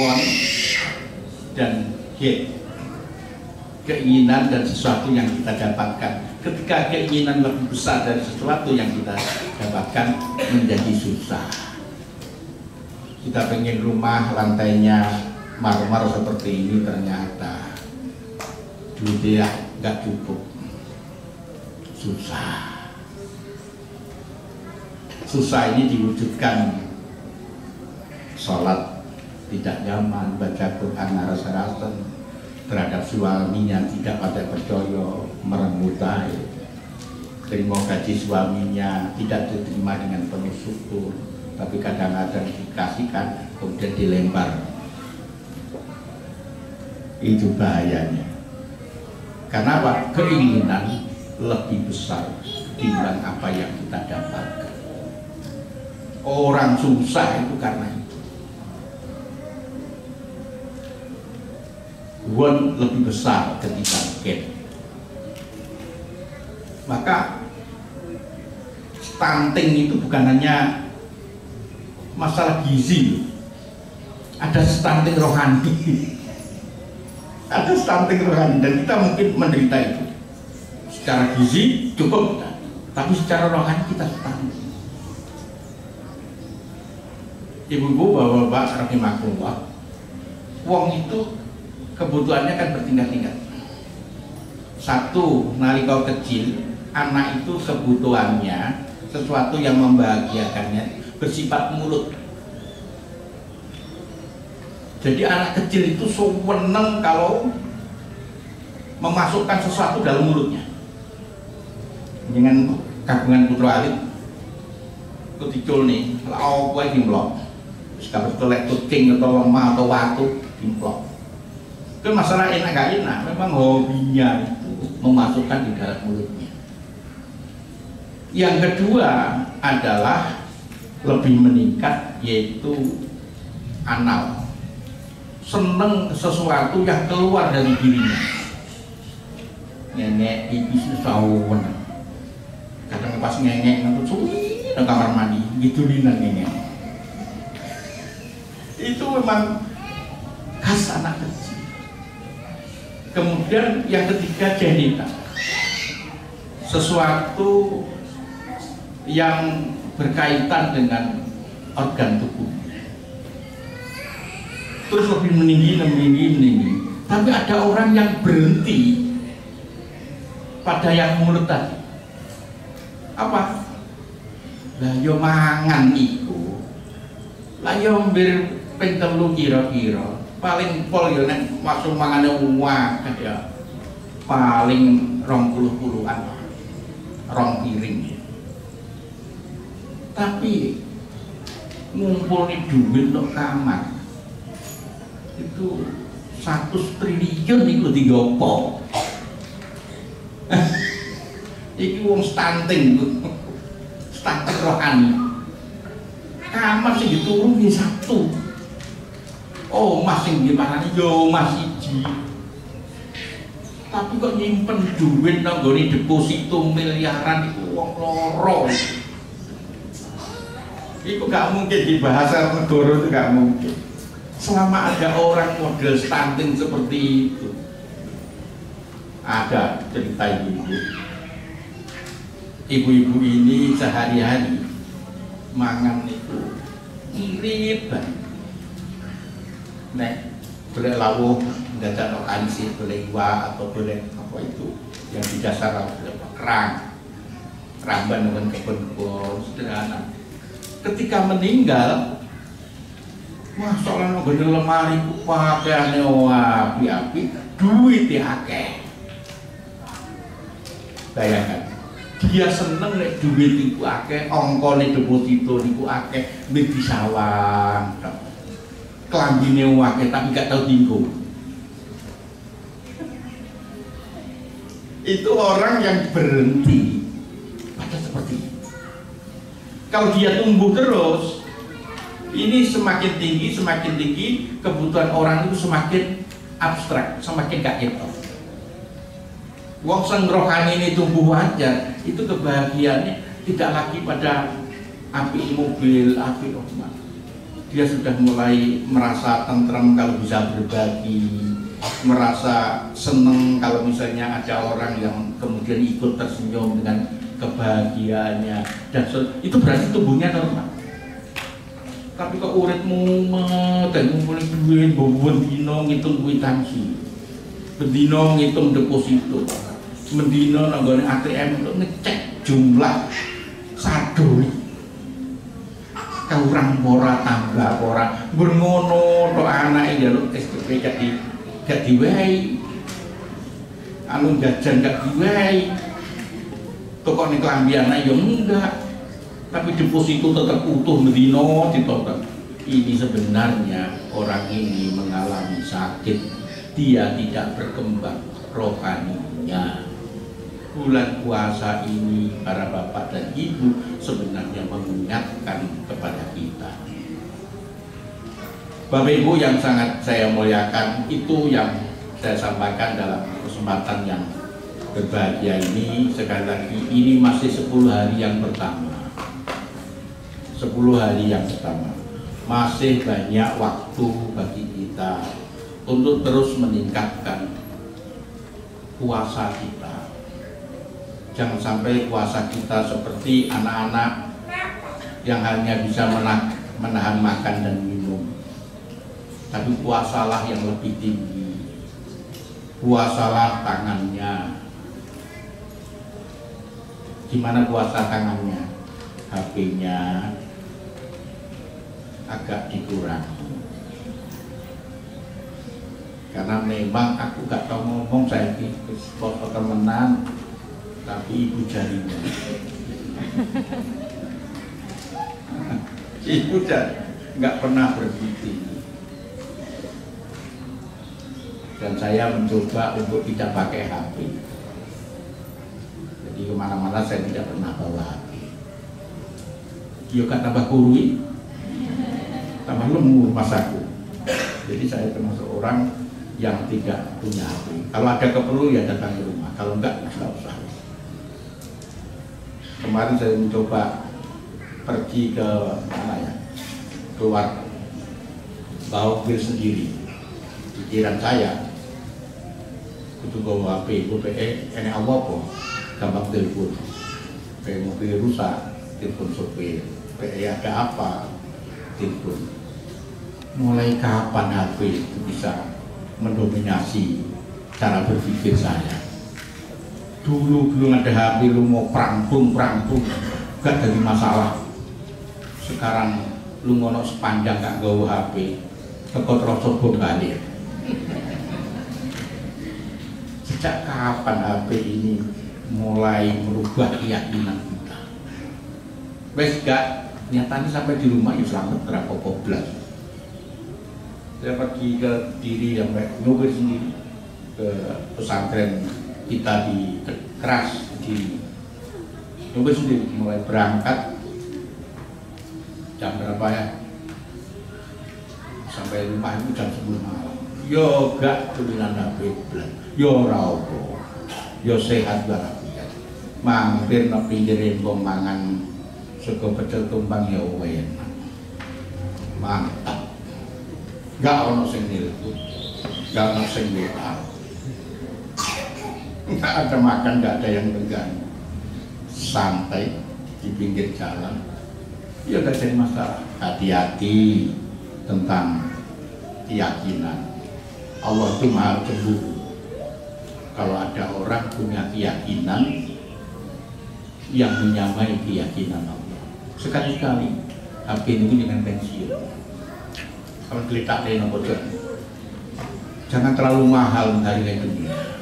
want dan get. Keinginan dan sesuatu yang kita dapatkan. Ketika keinginan lebih besar dari sesuatu yang kita dapatkan, menjadi susah. Kita pengen rumah lantainya marmer seperti ini, ternyata duitnya nggak cukup, susah. susah ini diwujudkan. Sholat tidak nyaman, baca Quran rasa-rasa, terhadap suaminya tidak pada percaya, merengutai, terima gaji suaminya tidak diterima dengan penuh syukur, tapi kadang-kadang dikasihkan kemudian dilempar. Itu bahayanya. Karena apa? Keinginan lebih besar timbang apa yang kita dapatkan. Orang susah itu karena itu. Won lebih besar ketika gen. Maka stunting itu bukan hanya masalah gizi, ada stunting rohani. Ada stunting rohani dan kita mungkin menderita itu. Secara gizi cukup, tapi secara rohani kita stunting. Ibu-ibu, bapak-bapak, rahimakumullah, wong itu kebutuhannya kan bertingkat-tingkat. Satu, nalika kecil, anak itu kebutuhannya sesuatu yang membahagiakannya bersifat mulut. Jadi anak kecil itu seneng kalau memasukkan sesuatu dalam mulutnya. Dengan kagungan putra alit, keticul nih, lau kue dimlok, sekarang telek kucing atau lemah atau watu dimlok. Itu masalah enak gak enak, memang hobinya itu memasukkan di dalam mulutnya. Yang kedua adalah lebih meningkat, yaitu anal. Seneng sesuatu yang keluar dari dirinya. Nenek pipis sawen. Kadang pas ngengek ngantuk suwi di kamar mandi, gitu linan ngengek. Itu memang khas anak kecil. Kemudian yang ketiga genital. Sesuatu yang berkaitan dengan organ tubuh. Terus lebih meninggi. Tapi ada orang yang berhenti pada yang mulut tadi. Apa? Lah yo mangan iku. Lah yo mbir ping 3 kira-kira. Paling pol yo nek masuk mangane akeh ya. Paling 20-an. 2 piring. Tapi ngumpulin duit untuk kamar itu 100 triliun itu digopo. Iki wong stunting, stunting rohani. Kamar sing dituruni 1. Oh mas sing dimarani yo mas siji. Tapi kok nyimpen duit nang nggone deposito miliaran iku wong loro. Itu gak mungkin di bahasa negara, itu gak mungkin. Selama ada orang model stunting seperti itu. Ada cerita ibu-ibu. Ibu-ibu ini sehari-hari mangan itu irit banget. Nek boleh lawuh dadak no ansi, boleh iwak atau boleh apa itu yang di dasar kerang, ramban dengan kebun-kebun sederhana. Ketika meninggal, masalah nggone lemari ku pakaiane api-api, duit akeh. Bayangkan, dia seneng nek duit iku akeh, ongkone deposito niku akeh, duit disawang. Klambine akeh tapi gak tau tinggo. Itu orang yang berhenti pada seperti itu. Kalau dia tumbuh terus, ini semakin tinggi, kebutuhan orang itu semakin abstrak, semakin gak etos. Wong sing rohani ini tumbuh wajar, itu kebahagiaannya tidak lagi pada api mobil, api rumah. Dia sudah mulai merasa tentrem kalau bisa berbagi, merasa seneng kalau misalnya ada orang yang kemudian ikut tersenyum dengan kebahagiaannya, dan itu berarti tubuhnya normal. Tapi kok uripmu dan ngumpulin duit, bendino ngitung kwitansi, bendino ngitung deposito, bendino nanggone ATM untuk ngecek jumlah saldo. kurang ora tambah ora ngono tok anake njaluk SPP gak diwehi anu jajan gak diwehi toko ning klambi anak ya enggak tapi deposito tetap utuh medino ditotok. Ini sebenarnya orang ini mengalami sakit, dia tidak berkembang rohaninya. Bulan puasa ini para bapak dan ibu sebenarnya mengingatkan kepada kita. Bapak Ibu yang sangat saya muliakan, itu yang saya sampaikan dalam kesempatan yang berbahagia ini. Sekali lagi, ini masih 10 hari yang pertama. 10 hari yang pertama. Masih banyak waktu bagi kita untuk terus meningkatkan puasa kita. Jangan sampai puasa kita seperti anak-anak yang hanya bisa menahan makan dan minum. Tapi puasalah yang lebih tinggi. Puasalah tangannya. Gimana puasa tangannya? HP-nya agak dikurangi. Karena memang aku gak tahu ngomong, saya ini foto temenan tapi ibu jarinya. Ibu nggak pernah berhenti. Dan saya mencoba untuk tidak pakai HP. Jadi kemana-mana saya tidak pernah bawa HP. Yo kan tambah kurui, tambah lemur masaku. Jadi saya termasuk orang yang tidak punya HP. Kalau ada keperlu ya datang ke rumah. Kalau enggak nggak usah. Kemarin saya mencoba pergi ke mana ya, keluar bawa mobil sendiri. Pikiran saya itu bawa HP, ini apa? Gampang telepon. Mobil rusak, telepon sopir. Ada apa? Telepon. Mulai kapan HP itu bisa mendominasi cara berpikir saya? Dulu belum ada HP, lu mau prangpung gak jadi masalah. Sekarang lu ngono sepanjang gak gawa HP, teko tersebut hadir. Sejak kapan HP ini mulai merubah keyakinan kita? Wes gak nyatanya sampai di rumah ya selamat berapa koblas. Saya pergi ke diri yang nyoba sendiri ke pesantren kita di Keras di nyoba sendiri, mulai berangkat jam berapa ya sampai rumah itu jam 10 malam. Yo gak tulisan HP blan, yo rawo, yo sehat walafiat. Mampir nang pinggirin mangan sego pecel tumpang ya enak. Mantap. Gak ono sing nilku, gak ono sing WA. Nggak ada makan, nggak ada yang tegang, santai di pinggir jalan, ya nggak jadi masalah. Hati-hati tentang keyakinan. Allah itu maha cemburu. Kalau ada orang punya keyakinan yang menyamai keyakinan Allah, sekali-kali HP ini dengan pensiun. Kalau geletak dari nomor 2, jangan terlalu mahal menghargai dunia.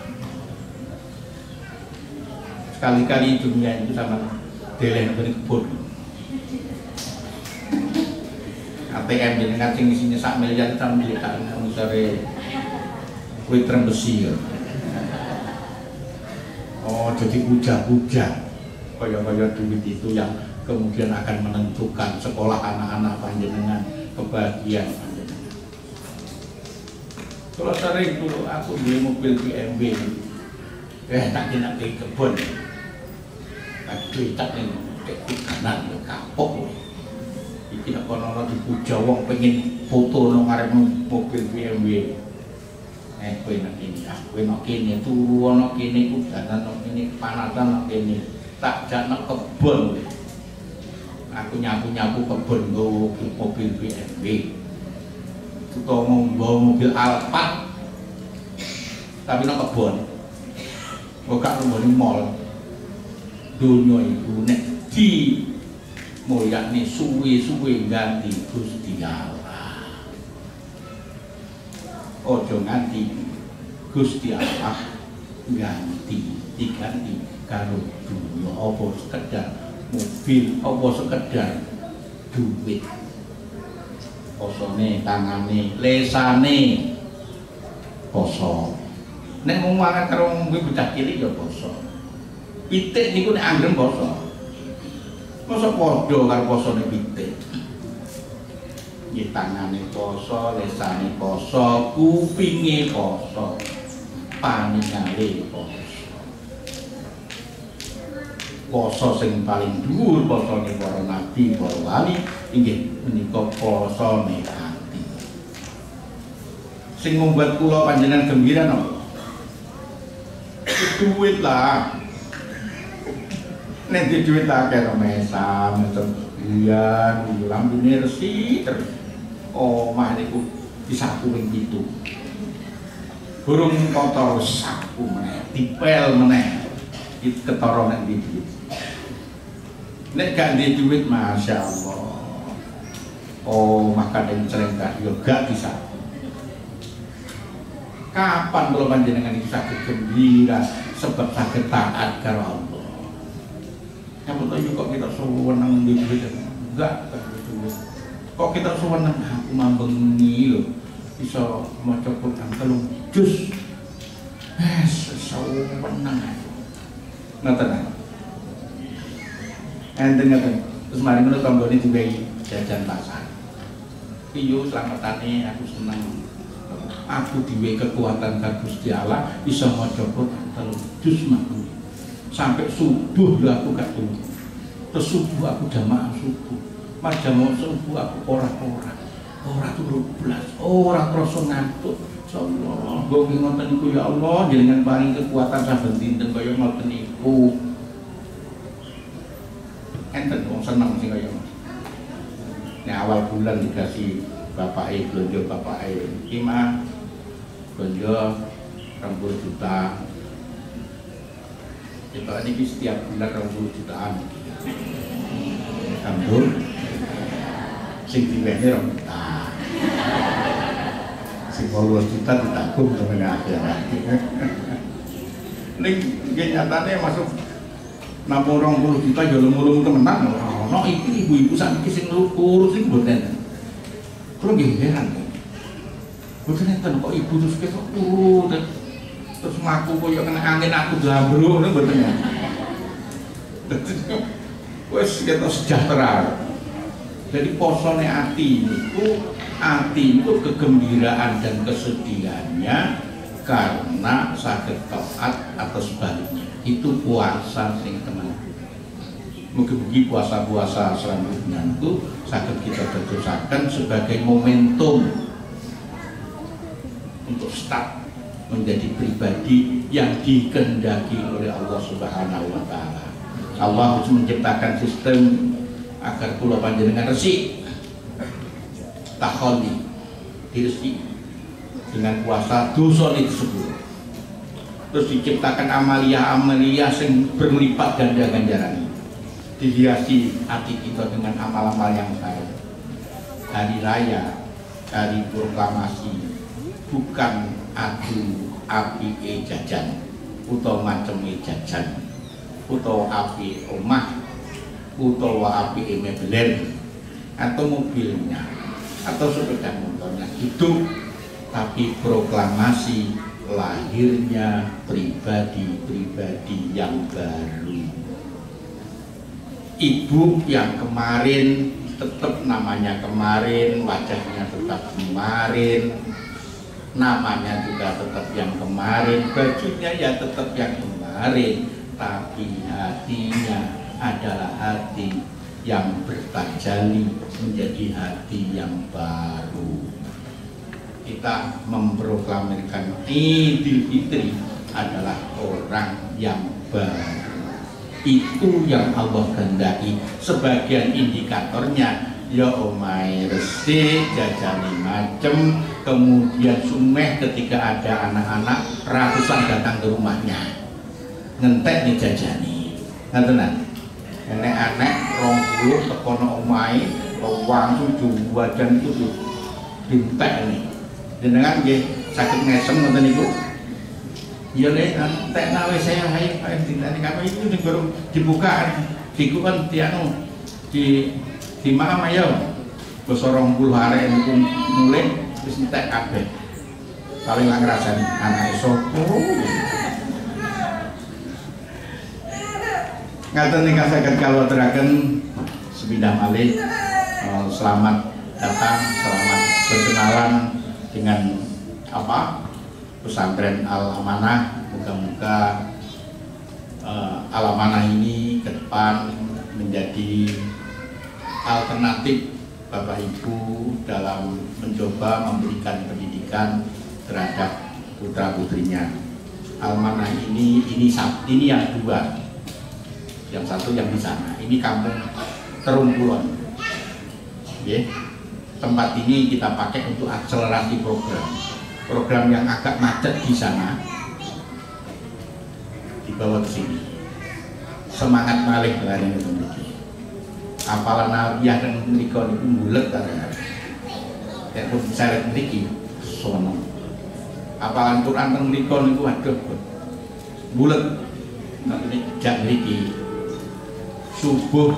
Sekali-kali dunia itu sama delen kebun. ATM jadi ngacing isinya 1 miliar kita milik kamu sore kue besi. Oh jadi puja-puja kaya-kaya duit itu yang kemudian akan menentukan sekolah anak-anak panjenengan, kebahagiaan panjenengan. Kalau sering dulu aku beli mobil BMW, tak kena ke kebun. Aduh, tak nih, kanan ya kapok. Iki nak kono dipuja wong pengen foto nang ngarep mobil BMW. Kowe nak ini, kowe nak kene turu ana kene kudanan nang kene panasan nang kene. Tak jak nang kebon. Aku nyapu-nyapu kebon nggo mobil BMW. Utawa nggo mobil Alphard. Tapi nang kebon. Kok gak nang mall. Dunia itu nek moyakne suwe-suwe ganti Gusti Allah. Ojo nganti Gusti Allah diganti karo dunya apa sekedar mobil apa sekedar duit. Posone tangane lesane poso. Nek wong mangan karo wong bocah cilik ya poso. Pitik niku nek anggem poso. Poso padha karo posone pitik. Nggih tangane poso, lesane poso, kupinge poso, paningale poso. Poso sing paling dhuwur posone para nabi, para wali inggih menika posone ati. Sing membuat kula panjenengan gembira napa? Duit lah. Nek duit lah karo mesam, iya, lambune resi terus. Omah niku disapu ping 7. Burung kotor sapu meneh, dipel meneh. Ketara nek duit. Nek gak duwe duit Masya Allah. Maka den celengkak yo gak disapu. Kapan kalau panjenengan itu sakit gembira sebab sakit taat karo Allah? Yang betul kok kita suweneng di duit? Enggak duit. Kok kita suweneng aku mambengi lho bisa maca Quran 3 juz. Suweneng. Ngoten. Enten terus mari ngono tanggane diwehi jajan pasar. Iyo slametane aku seneng. Aku diwe kekuatan karo Gusti Allah bisa maca Quran 3 juz mawon. Sampai subuh lho aku gak turu. Terus subuh aku jamaah subuh. Mas jamaah subuh aku ora turu blas, ora krasa ngantuk. Insyaallah, nggo ngoten niku ya Allah, jenengan paring kekuatan saben dinten kaya ngoten niku. Enten wong seneng sing kaya ngoten. Nek awal bulan dikasih bapake blonjo bapake iki mah blonjo 20 juta. Kita ini setiap bulan 20 jutaan. Kambul sing diwehi 2 juta. Sing 20 juta ditabung temen akhirat. Ning nyatane masuk namung 20 juta yo lumurung temenan. Ono iki ibu-ibu sakniki sing lukur sing mboten. Kulo nggih heran. Mboten enten kok ibu terus ketok terus mlaku koyo kena angin aku dambruk ngono mboten ya. Wes kita sejahtera. Jadi posone ati niku kegembiraan dan kesedihannya karena saged taat atau sebaliknya. Itu puasa sing temen. Mugi-mugi puasa-puasa selanjutnya itu saged kita dadosaken sebagai momentum untuk start menjadi pribadi yang dikehendaki oleh Allah Subhanahu wa taala. Allah harus menciptakan sistem agar kula panjenengan resik. Takholi diresik dengan puasa dosa disebut. Terus diciptakan amalia-amalia yang berlipat ganda ganjaran. Dihiasi hati kita dengan amal-amal yang baik. Hari raya, hari proklamasi bukan adu api jajan utawa macem jajan utawa api omah utawa api mebelen atau mobilnya atau sepeda motornya itu, tapi proklamasi lahirnya pribadi-pribadi yang baru. Ibu yang kemarin tetap namanya kemarin, wajahnya tetap kemarin, namanya juga tetap yang kemarin, bajunya ya tetap yang kemarin, tapi hatinya adalah hati yang bertajali menjadi hati yang baru. Kita memproklamirkan Idul Fitri adalah orang yang baru. Itu yang Allah kehendaki. Sebagian indikatornya ya omahe resik, jajane macem, kemudian sumeh ketika ada anak-anak ratusan datang ke rumahnya ngentek nih jajani, ngerti. Nenek-nenek 20 tekono omahe langsung juwajan itu dintek nih. Jenengan nggih saged ngesem ngoten niku. Ya nek entek nawe saya hayu Pak ditani kami itu digorong dibuka diku kan tianu di maham ayo basa 20 arek niku mulih wis entek kabeh. Paling lak ngrasani anake sapa. Ngaten ingkang saged kawaturaken sepindah malih selamat datang, selamat berkenalan dengan pesantren Al-Amanah. Moga-moga Al-Amanah ini ke depan menjadi alternatif Bapak Ibu dalam mencoba memberikan pendidikan terhadap putra putrinya. Al-Amanah ini yang dua, yang satu yang di sana. Ini kampung Terumpulan. Tempat ini kita pakai untuk akselerasi program yang agak macet di sana dibawa ke sini. Semangat malih kalian itu memiliki apalan aliyah dan mereka itu bulet karena kayak pun seret memiliki sono apalan Quran dan mereka itu aduh bulet tapi jak memiliki subuh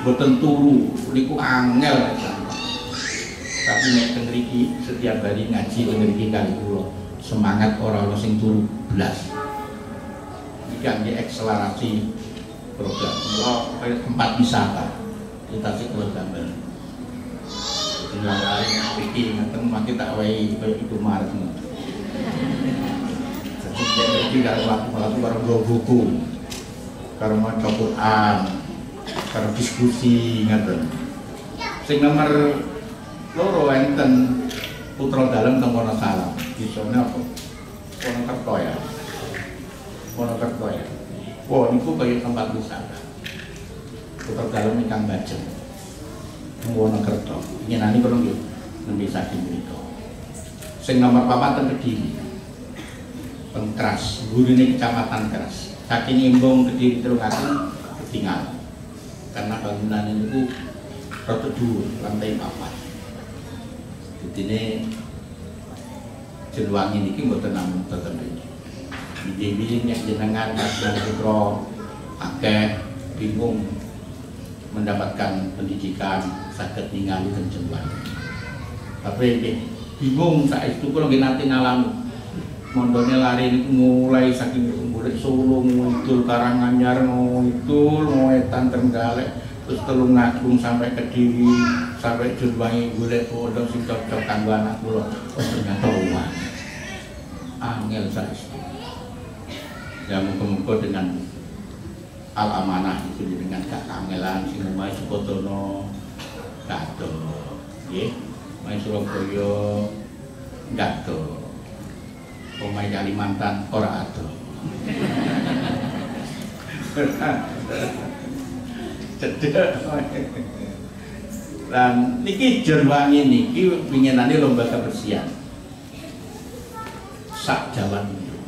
boten turu niku angel tapi nek teng mriki setiap hari ngaji teng mriki kali kula semangat ora ono sing turu blas iki kangge akselerasi program kaya tempat wisata kita sik kula gambar jeneng arek mriki ngaten mangke tak wae kaya itu Maret jadi karo waktu karo buku karo maca Quran karo diskusi ngaten. Sing nomor 2 enten putra dalem teng Wonosalam. Disone apa? Wonokerto ya. Wah, niku kaya tempat wisata. Putra dalem ingkang Bajeng. Wonokerto. Nyenani kula nggih nembe saking mriku. Sing nomor 4 teng Kediri. Pengkras, gurine Kecamatan Keras. Saking Imbong Kediri Telungaken ketinggal. Karena bangunan itu rada dhuwur, lantai 4. Dene Jeluwangi niki mboten namung teten iki. Nggih nek jenengan kadang putra akeh bingung mendapatkan pendidikan saged ningali teng Jeluwangi. Tapi nggih bingung saestu kula nggih nate ngalami. Mondone lari niku mulai saking murid Solo ngidul Karanganyar ngidul Wetan Trenggalek terus Tulungagung sampai Kediri sampai Jeluwangi golek bodho sing cocok kanggo anak kula. Ternyata uang angel saestu. Ya muga-muga dengan Al-Amanah itu dengan kangelan sing omahe Sukodono gado nggih main Surabaya gado omahe Kalimantan ora ado. Cedek. Lan niki Jeluwangi niki winginane lomba kebersihan. Sak Jawa Timur.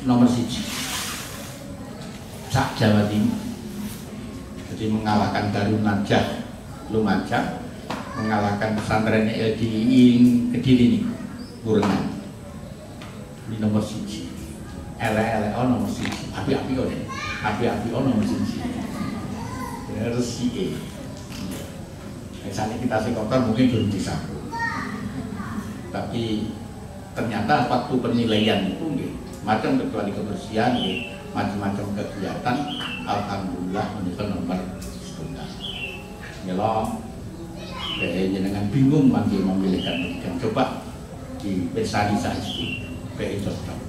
Nomor 1. Sak Jawa Timur. Jadi mengalahkan Darun Najah Lumajang, mengalahkan pesantren LDI Kediri nih. Kurengan ini nomor 1 ele-ele nomor 1 api-api nomor 1 harus CA misalnya kita kotor mungkin belum bisa tapi ternyata waktu penilaian itu macam kecuali kebersihan macam-macam kegiatan alhamdulillah menjadi nomor 1 nyelong dengan bingung memilihkan pendidikan coba di personalisasi PE cocok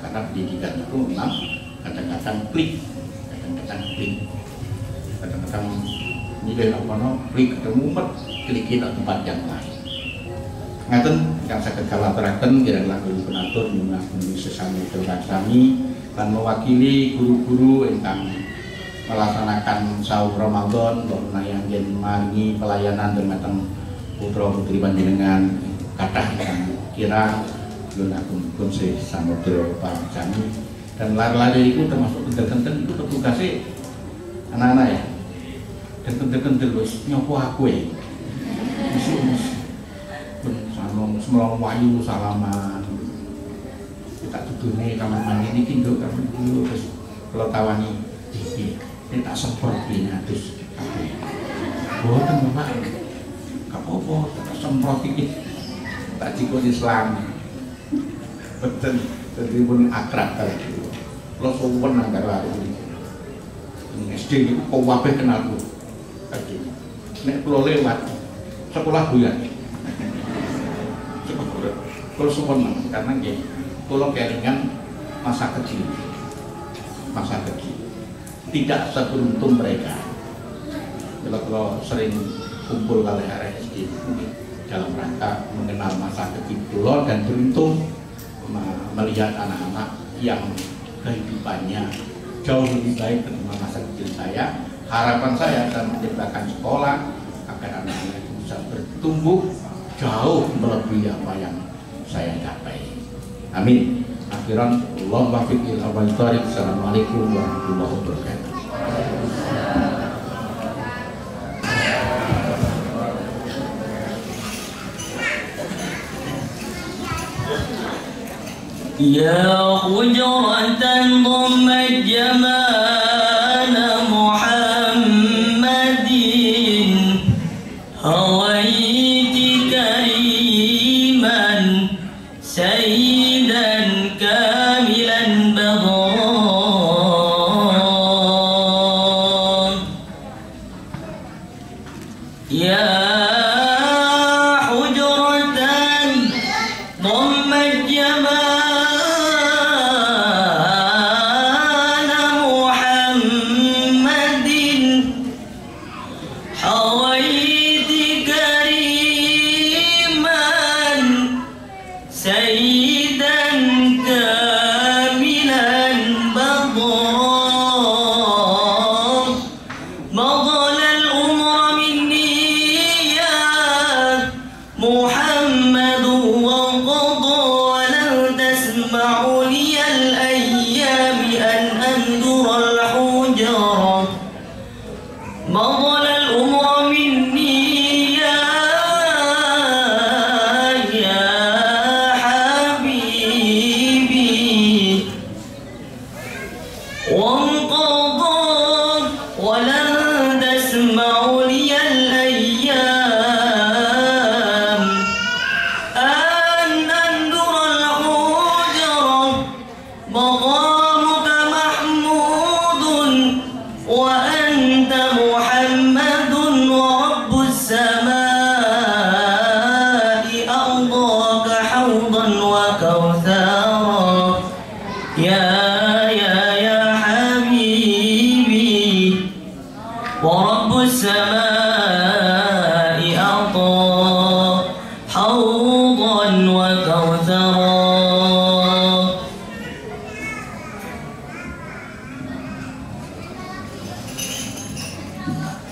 karena pendidikan itu memang kadang-kadang klik kadang-kadang nilai klik ketemu klikin atau tempat yang lain ngaten yang saged kawaturaken kirang langkung penatur nyuwun sesami kami lan mewakili guru-guru ingkang melaksanakan sahur Ramadan yang maringi pelayanan dumateng putra putri panjenengan kathah ingkang kira nyuwun agung sih samudra pangcani Dan lari-lari itu termasuk kendel-kendel itu petugasnya anak-anak ya. Dan kendel-kendel wis nyopo aku ya. Semelong wayu salaman. Kita tudune kamar mandi ini kinduk kamar dulu terus kalau tawani ini tak semprot ini terus boten Bapak gak apa-apa tak semprot ini tak cikuk Islam betul jadi pun akrab tadi lo sopan anggar lalu ini SD itu kau wabah kenalku tadi nek kalau lewat sekolah bulan kalau sopan karena gini kalau kelingan masa kecil tidak seberuntung mereka kalau sering kumpul kali RSD dalam rangka mengenal masa kecil pulau dan beruntung melihat anak-anak yang kehidupannya jauh lebih baik dari masa kecil saya. Harapan saya akan menciptakan sekolah agar anak-anak itu bisa bertumbuh jauh melebihi apa yang saya capai. Amin. Akhiran Allahumma fiqil awal tarik. Assalamualaikum warahmatullahi wabarakatuh. Ya hujratan dhammat jamala Muhammadin hawaiti kariman sayyidan kamilan badran ya hujratan dhammat jamala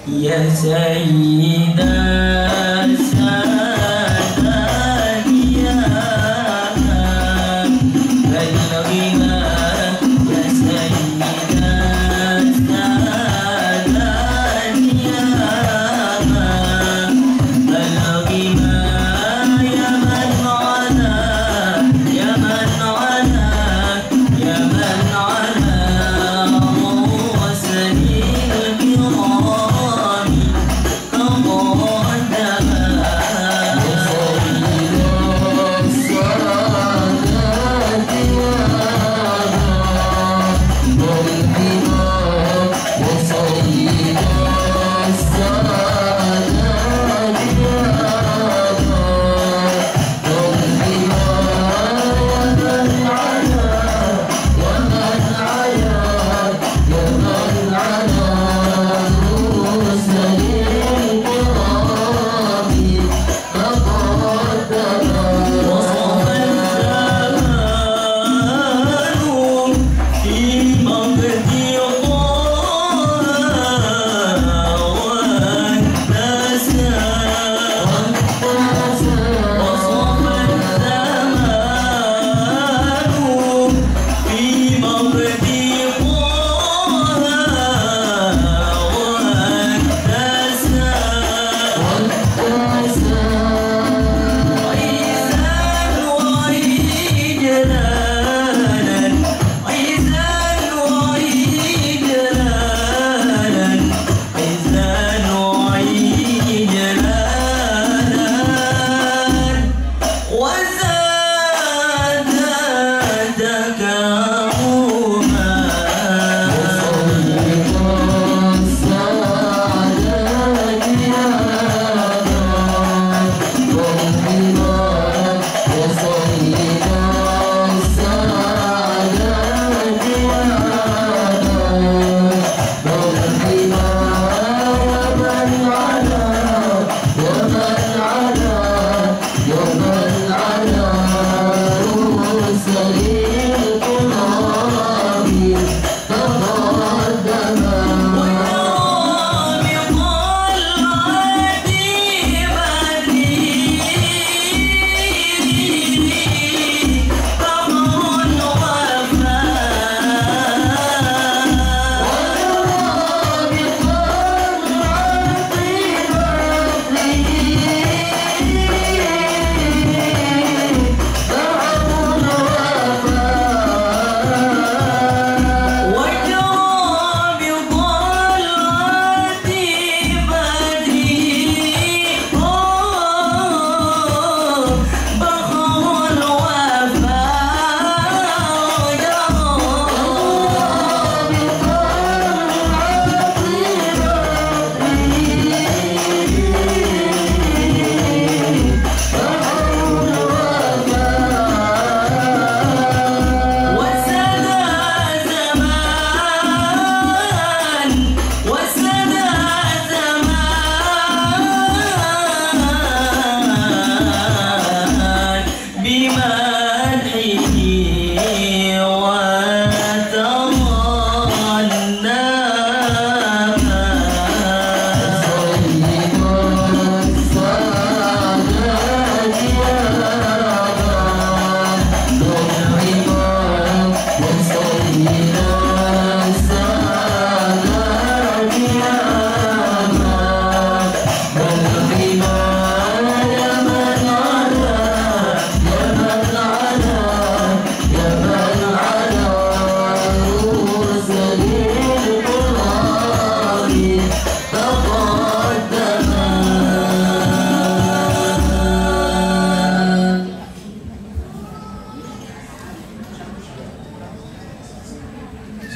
Ya Sayyidah Sadiyah Balaghina Ya Sayyidah Sadiyah Balaghina Ya man ala Ya man ala Ya man ala Wasalil kiram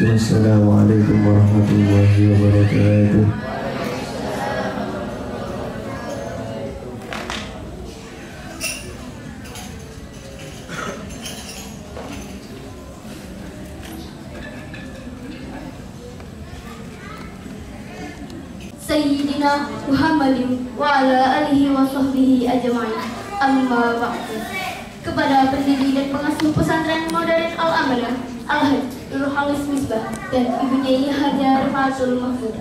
Assalamualaikum warahmatullahi wabarakatuh. Sayyidina Muhammadin wa ala alihi wa sahbihi ajma'in. Amma ba'du. Kepada pendiri dan pengasuh pesantren modern Al-Amanah, Al-Hajj Nurhalis Misbah dan Ibu Nyai Hajar Fatul Mahfud,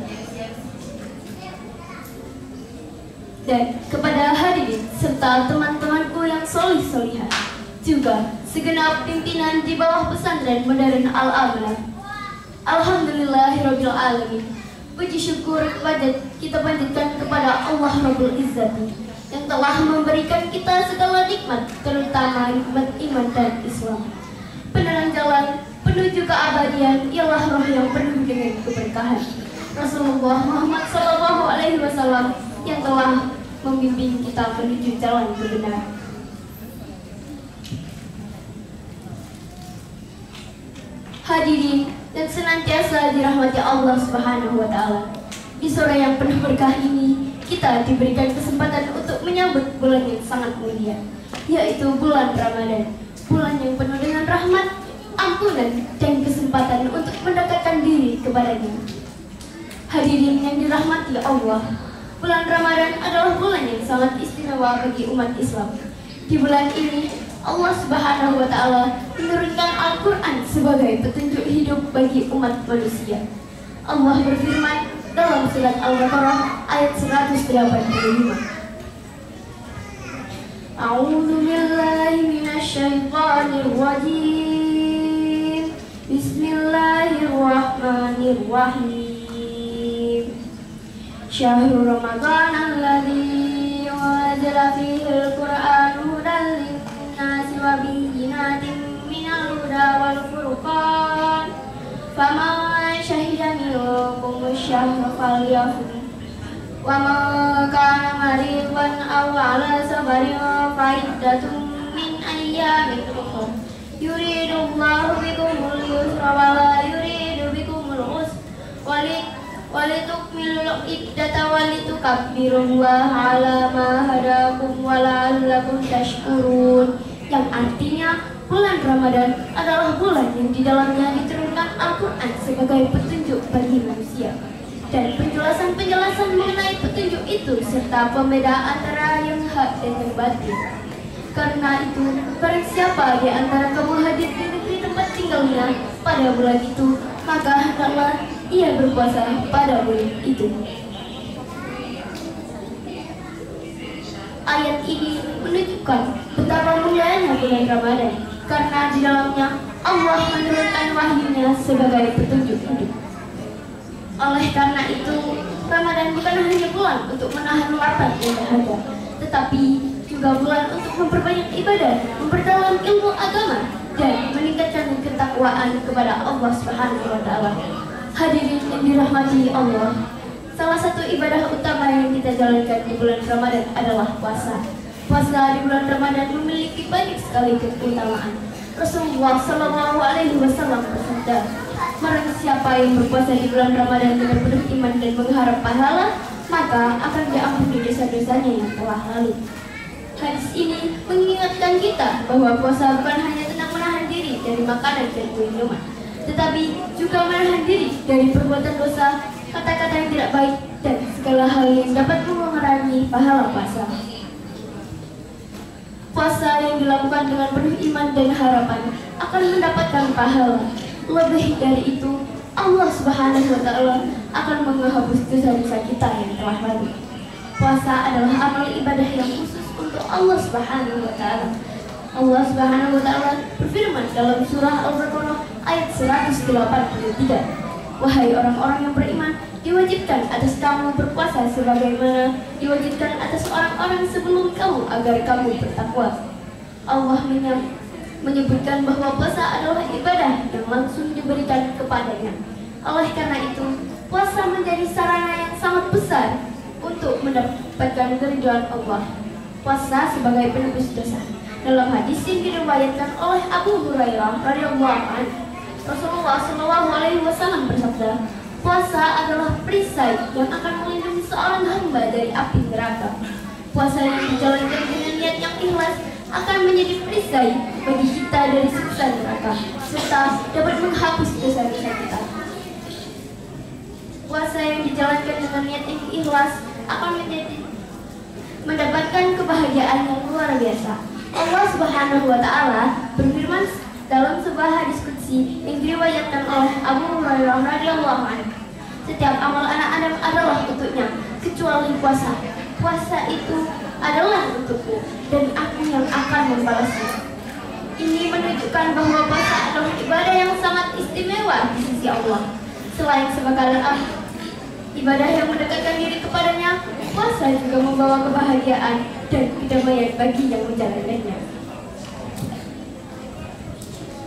dan kepada hadirin serta teman-temanku yang solih-solihah, juga segenap pimpinan di bawah pesantren modern Al-Amanah. Alhamdulillahirabbil alamin. Puji syukur kita panjatkan kepada Allah Rabbul Izzati yang telah memberikan kita segala nikmat, terutama nikmat iman dan Islam. Penerang jalan menuju keabadian ialah roh yang penuh dengan keberkahan Rasulullah Muhammad SAW yang telah membimbing kita menuju jalan kebenaran. Hadirin dan senantiasa dirahmati Allah Subhanahu wa Ta'ala. Di sore yang penuh berkah ini, kita diberikan kesempatan untuk menyambut bulan yang sangat mulia, yaitu bulan Ramadan, bulan yang penuh dengan rahmat, ampunan, dan kesempatan untuk mendekatkan diri kepadanya. Hadirin yang dirahmati Allah, bulan Ramadan adalah bulan yang sangat istimewa bagi umat Islam. Di bulan ini, Allah Subhanahu wa Ta'ala menurunkan Al-Quran sebagai petunjuk hidup bagi umat manusia. Allah berfirman dalam surat Al-Baqarah ayat 185. A'udzu billahi minasyaitonir rajim. Bismillahirrahmanirrahim. Syahrul Ramadan alladzi unzila fihi al-Qur'an hudan lin-nasi wa bayyinatin minal huda wal furqan. Faman syahida minkum asy-syahra falyasum. Wa man kana maridan aw 'ala safarin fa iddatun min ayyamin ukhra. Yuridullahu bikumul yusra wa la yuridu bikumul usra walitukmilul iddata walitukabbirullaha 'ala ma hadakum wa la'allakum tashkurun, yang artinya bulan Ramadan adalah bulan yang di dalamnya diturunkan Al-Quran sebagai petunjuk bagi manusia. dan penjelasan-penjelasan mengenai petunjuk itu serta pembedaan antara yang hak dan yang batin. Karena itu, barang siapa di antara kamu hadir di negeri tempat tinggalnya pada bulan itu, maka hendaklah ia berpuasa pada bulan itu. Ayat ini menunjukkan betapa mulianya bulan Ramadan, karena di dalamnya Allah menurunkan wahyunya sebagai petunjuk hidup. Oleh karena itu, Ramadan bukan hanya bulan untuk menahan lapar dan dahaga, tetapi juga bulan untuk memperbanyak ibadah, memperdalam ilmu agama, dan meningkatkan ketakwaan kepada Allah Subhanahu wa Ta'ala. Hadirin yang dirahmati Allah, salah satu ibadah utama yang kita jalankan di bulan Ramadan adalah puasa. Puasa di bulan Ramadan memiliki banyak sekali keutamaan. Rasulullah Shallallahu Alaihi Wasallam bersabda, "Barang siapa yang berpuasa di bulan Ramadan dengan penuh iman dan mengharap pahala, maka akan diampuni dosa-dosanya yang telah lalu." Hadis ini mengingatkan kita bahwa puasa bukan hanya tentang menahan diri dari makanan dan minuman, tetapi juga menahan diri dari perbuatan dosa, kata-kata yang tidak baik, dan segala hal yang dapat mengurangi pahala puasa. Puasa yang dilakukan dengan penuh iman dan harapan akan mendapatkan pahala. Lebih dari itu, Allah Subhanahu wa Ta'ala akan menghapus dosa-dosa kita yang telah lalu. Puasa adalah amal ibadah yang khusus untuk Allah Subhanahu wa Ta'ala. Allah Subhanahu wa Ta'ala berfirman dalam surah Al-Baqarah ayat 183, "Wahai orang-orang yang beriman, diwajibkan atas kamu berpuasa sebagaimana diwajibkan atas orang-orang sebelum kamu agar kamu bertakwa." Allah menyebutkan bahwa puasa adalah ibadah yang langsung diberikan kepadanya. Oleh karena itu, puasa menjadi sarana yang sangat besar untuk mendapatkan keridhaan Allah. Puasa sebagai penebus dosa. Dalam hadis yang diriwayatkan oleh Abu Hurairah radhiyallahu anhu, Rasulullah Shallallahu Alaihi Wasallam bersabda, "Puasa adalah perisai yang akan melindungi seorang hamba dari api neraka." Puasa yang dijalankan dengan niat yang ikhlas akan menjadi perisai bagi kita dari siksa neraka, serta dapat menghapus dosa-dosa kita. Puasa yang dijalankan dengan niat yang ikhlas akan mendapatkan kebahagiaan yang luar biasa. Allah Subhanahu wa Ta'ala berfirman dalam sebuah hadis qudsi yang diriwayatkan oleh Abu Hurairah radhiyallahu anhu, "Setiap amal anak Adam adalah untuknya kecuali puasa. Puasa itu adalah untukku dan aku yang akan membalasnya." Ini menunjukkan bahwa puasa adalah ibadah yang sangat istimewa di sisi Allah. Selain sebagai ibadah yang mendekatkan diri kepadanya, puasa juga membawa kebahagiaan dan kedamaian bagi yang menjalankannya.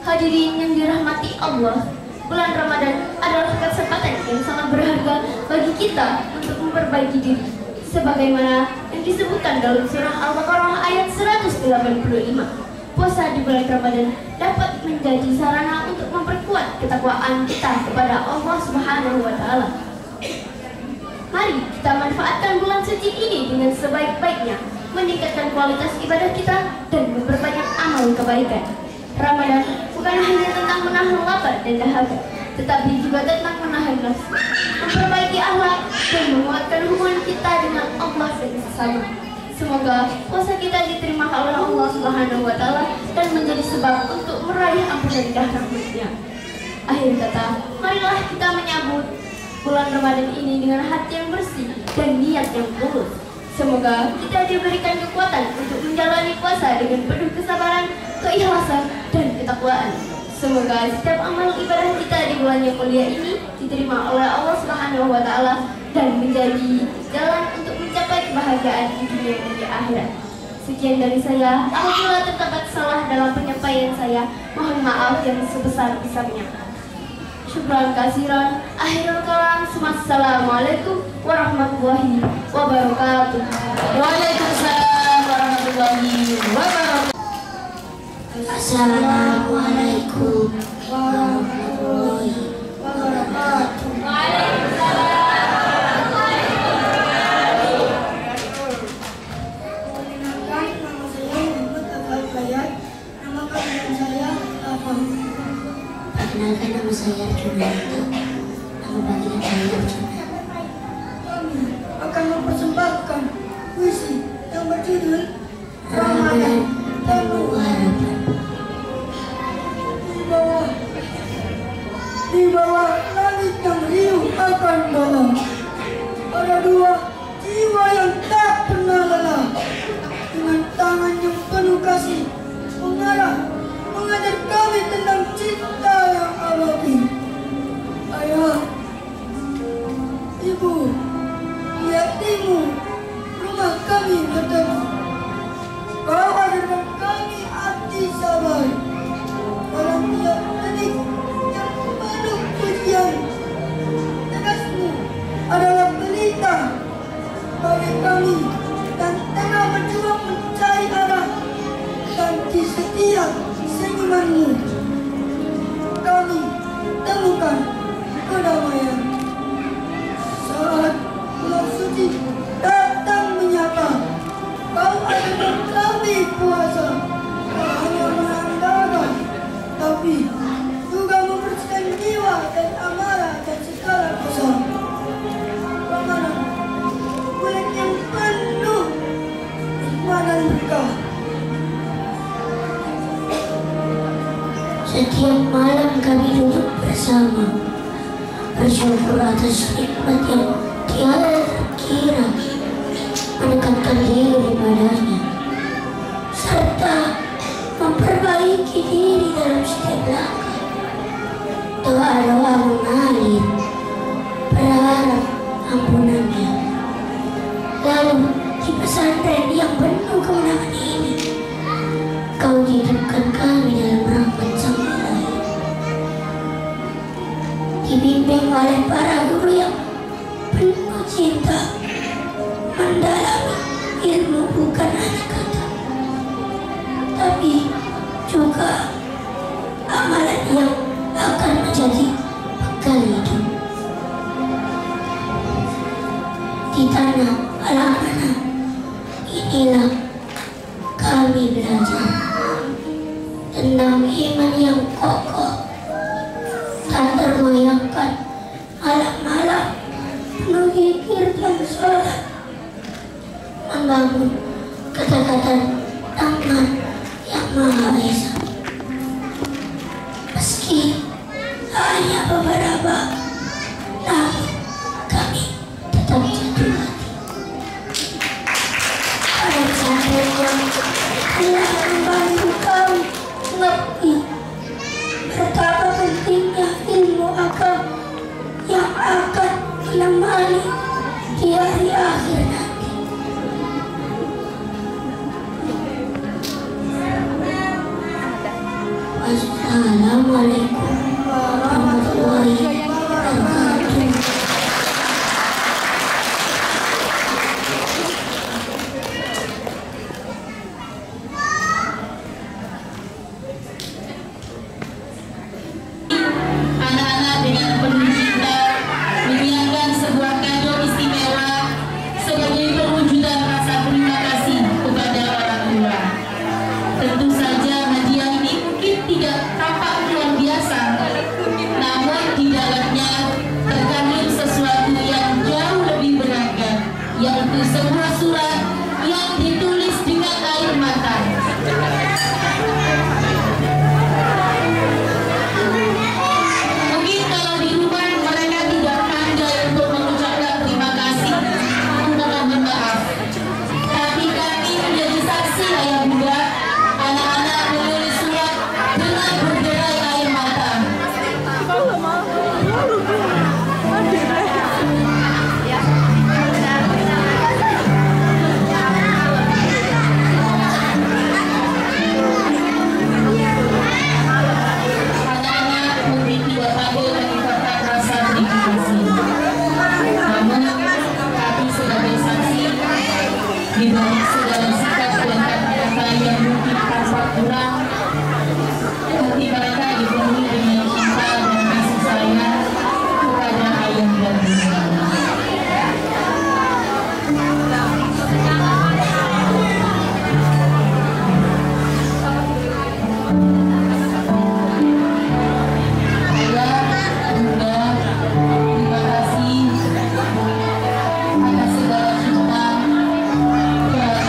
Hadirin yang dirahmati Allah, bulan Ramadan adalah kesempatan yang sangat berharga bagi kita untuk memperbaiki diri, sebagaimana yang disebutkan dalam surah Al-Baqarah ayat 185. Puasa di bulan Ramadan dapat menjadi sarana untuk memperkuat ketakwaan kita kepada Allah Subhanahu wa Ta'ala. Mari kita manfaatkan bulan suci ini dengan sebaik-baiknya, meningkatkan kualitas ibadah kita dan memperbanyak amal kebaikan. Ramadan bukan hanya tentang menahan lapar dan dahaga, tetapi juga tentang menahan nafsu, memperbaiki akhlak, dan menguatkan hubungan kita dengan Allah dan sesama. Semoga puasa kita diterima oleh Allah Subhanahu wa Ta'ala dan menjadi sebab untuk meraih ampunan dan rahmat-Nya. Akhir kata, marilah kita menyambut bulan Ramadan ini dengan hati yang bersih dan niat yang tulus. Semoga kita diberikan kekuatan untuk menjalani puasa dengan penuh kesabaran, keikhlasan, dan ketakwaan. Semoga setiap amal ibadah kita di bulan yang mulia ini diterima oleh Allah Subhanahu wa Ta'ala dan menjadi jalan untuk mencapai kebahagiaan di dunia dan di akhirat. Sekian dari saya. Apabila terdapat salah dalam penyampaian saya, mohon maaf yang sebesar-besarnya. Syukran kasiran. Akhirul kalam. Assalamualaikum warahmatullahi wabarakatuh. Waalaikumsalam warahmatullahi wabarakatuh. Assalamualaikum warahmatullahi wabarakatuh. Perkenalkan, nama saya Junanto. Nama panggilan saya Arjuna. kedamaian penuh harapan. Di bawah langit yang riuh akan dalam, ada dua jiwa yang tak pernah lelah, dengan tangan yang penuh kasih mengajar kami tentang cinta yang abadi. Ayah, ibu, yatimmu, rumah kami bertemu. Kau ajarkan kami arti sabar dalam tiap detik yang penuh ujian. Tegasmu adalah pelita bagi kami dan tengah berjuang mencari arah, dan di setiap senyumanmu kami temukan kedamaian. Saat bulan suci datang menyapa, kau ajarkan kami puasa, tak hanya menandakan, tapi juga membersihkan jiwa dan amarah dan segala dosa. Ramadan, bulan yang penuh hikmah dan berkah. Setiap malam kami duduk bersama, bersyukur atas nikmat yang tiada terkira, mendekatkan diri padanya, serta memperbaiki diri dalam setiap langkah. Doa-doa mengalir, berharap ampunannya. Lalu di pesantren yang penuh kemenangan ini, kau hidupkan kami dalam rahmat Sang Ilahi, dibimbing oleh para guru yang penuh cinta, mendalami ilmu bukan hanya kata, tapi juga amalan yang akan menjadi bekal hidup. Di tanah al-amanah inilah kami belajar tentang iman yang kokoh, tak tergoyahkan malam-malam penuh zikir dan sholat, membangun kedekatan tangan yang Maha Esa. Meski hanya beberapa, namun kami tetap jatuh hati pada pesantren yang telah membantu kami mengerti betapa pentingnya ilmu agama yang akan menemani di hari akhir nanti. Wassalamualaikum warahmatullahi wabarakatuh. Anak-anak dengan penuh cinta menyiapkan sebuah kado istimewa sebagai perwujudan rasa terima kasih kepada orang tua. Tentu saja hadiah ini mungkin tidak tampak luar biasa, namun di dalamnya terkandung sesuatu yang jauh lebih berharga, yaitu sebuah surat yang ditulis dengan air mata. Mungkin kalau di rumah mereka tidak pandai untuk mengucapkan terima kasih, untuk mohon maaf, tapi kami menjadi saksi ayah bunda. Anak-anak menulis surat dengan berderai air mata. Anak-anak mungkin tidak pandai mengungkapkan rasa terima kasih, namun kami sebagai saksi di balik segala sikap dan kata-kata yang mungkin tampak kurang, hati mereka dipenuhi dengan cinta dan kasih sayang kepada ayah dan bunda. Ayah, bunda, terima kasih atas segala cinta, perhatian,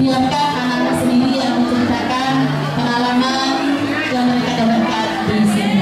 biarkan anak-anak sendiri yang menceritakan pengalaman yang mereka dapatkan di sini.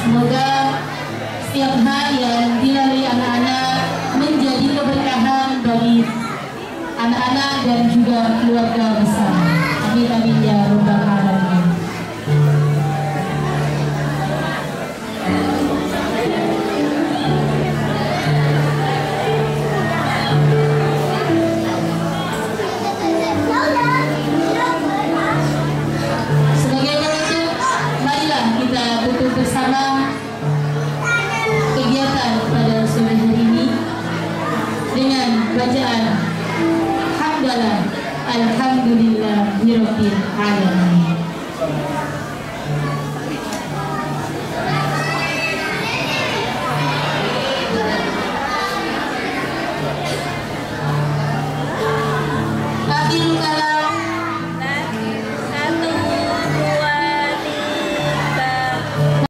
Semoga setiap hal yang dilalui anak-anak menjadi keberkahan bagi anak-anak dan juga keluarga besar. Amin amin ya rabbal alamin. Sebagai penutup, marilah kita tutup bersama kegiatan pada sore hari ini dengan bacaan hamdalah alhamdulillahirabbil alamin.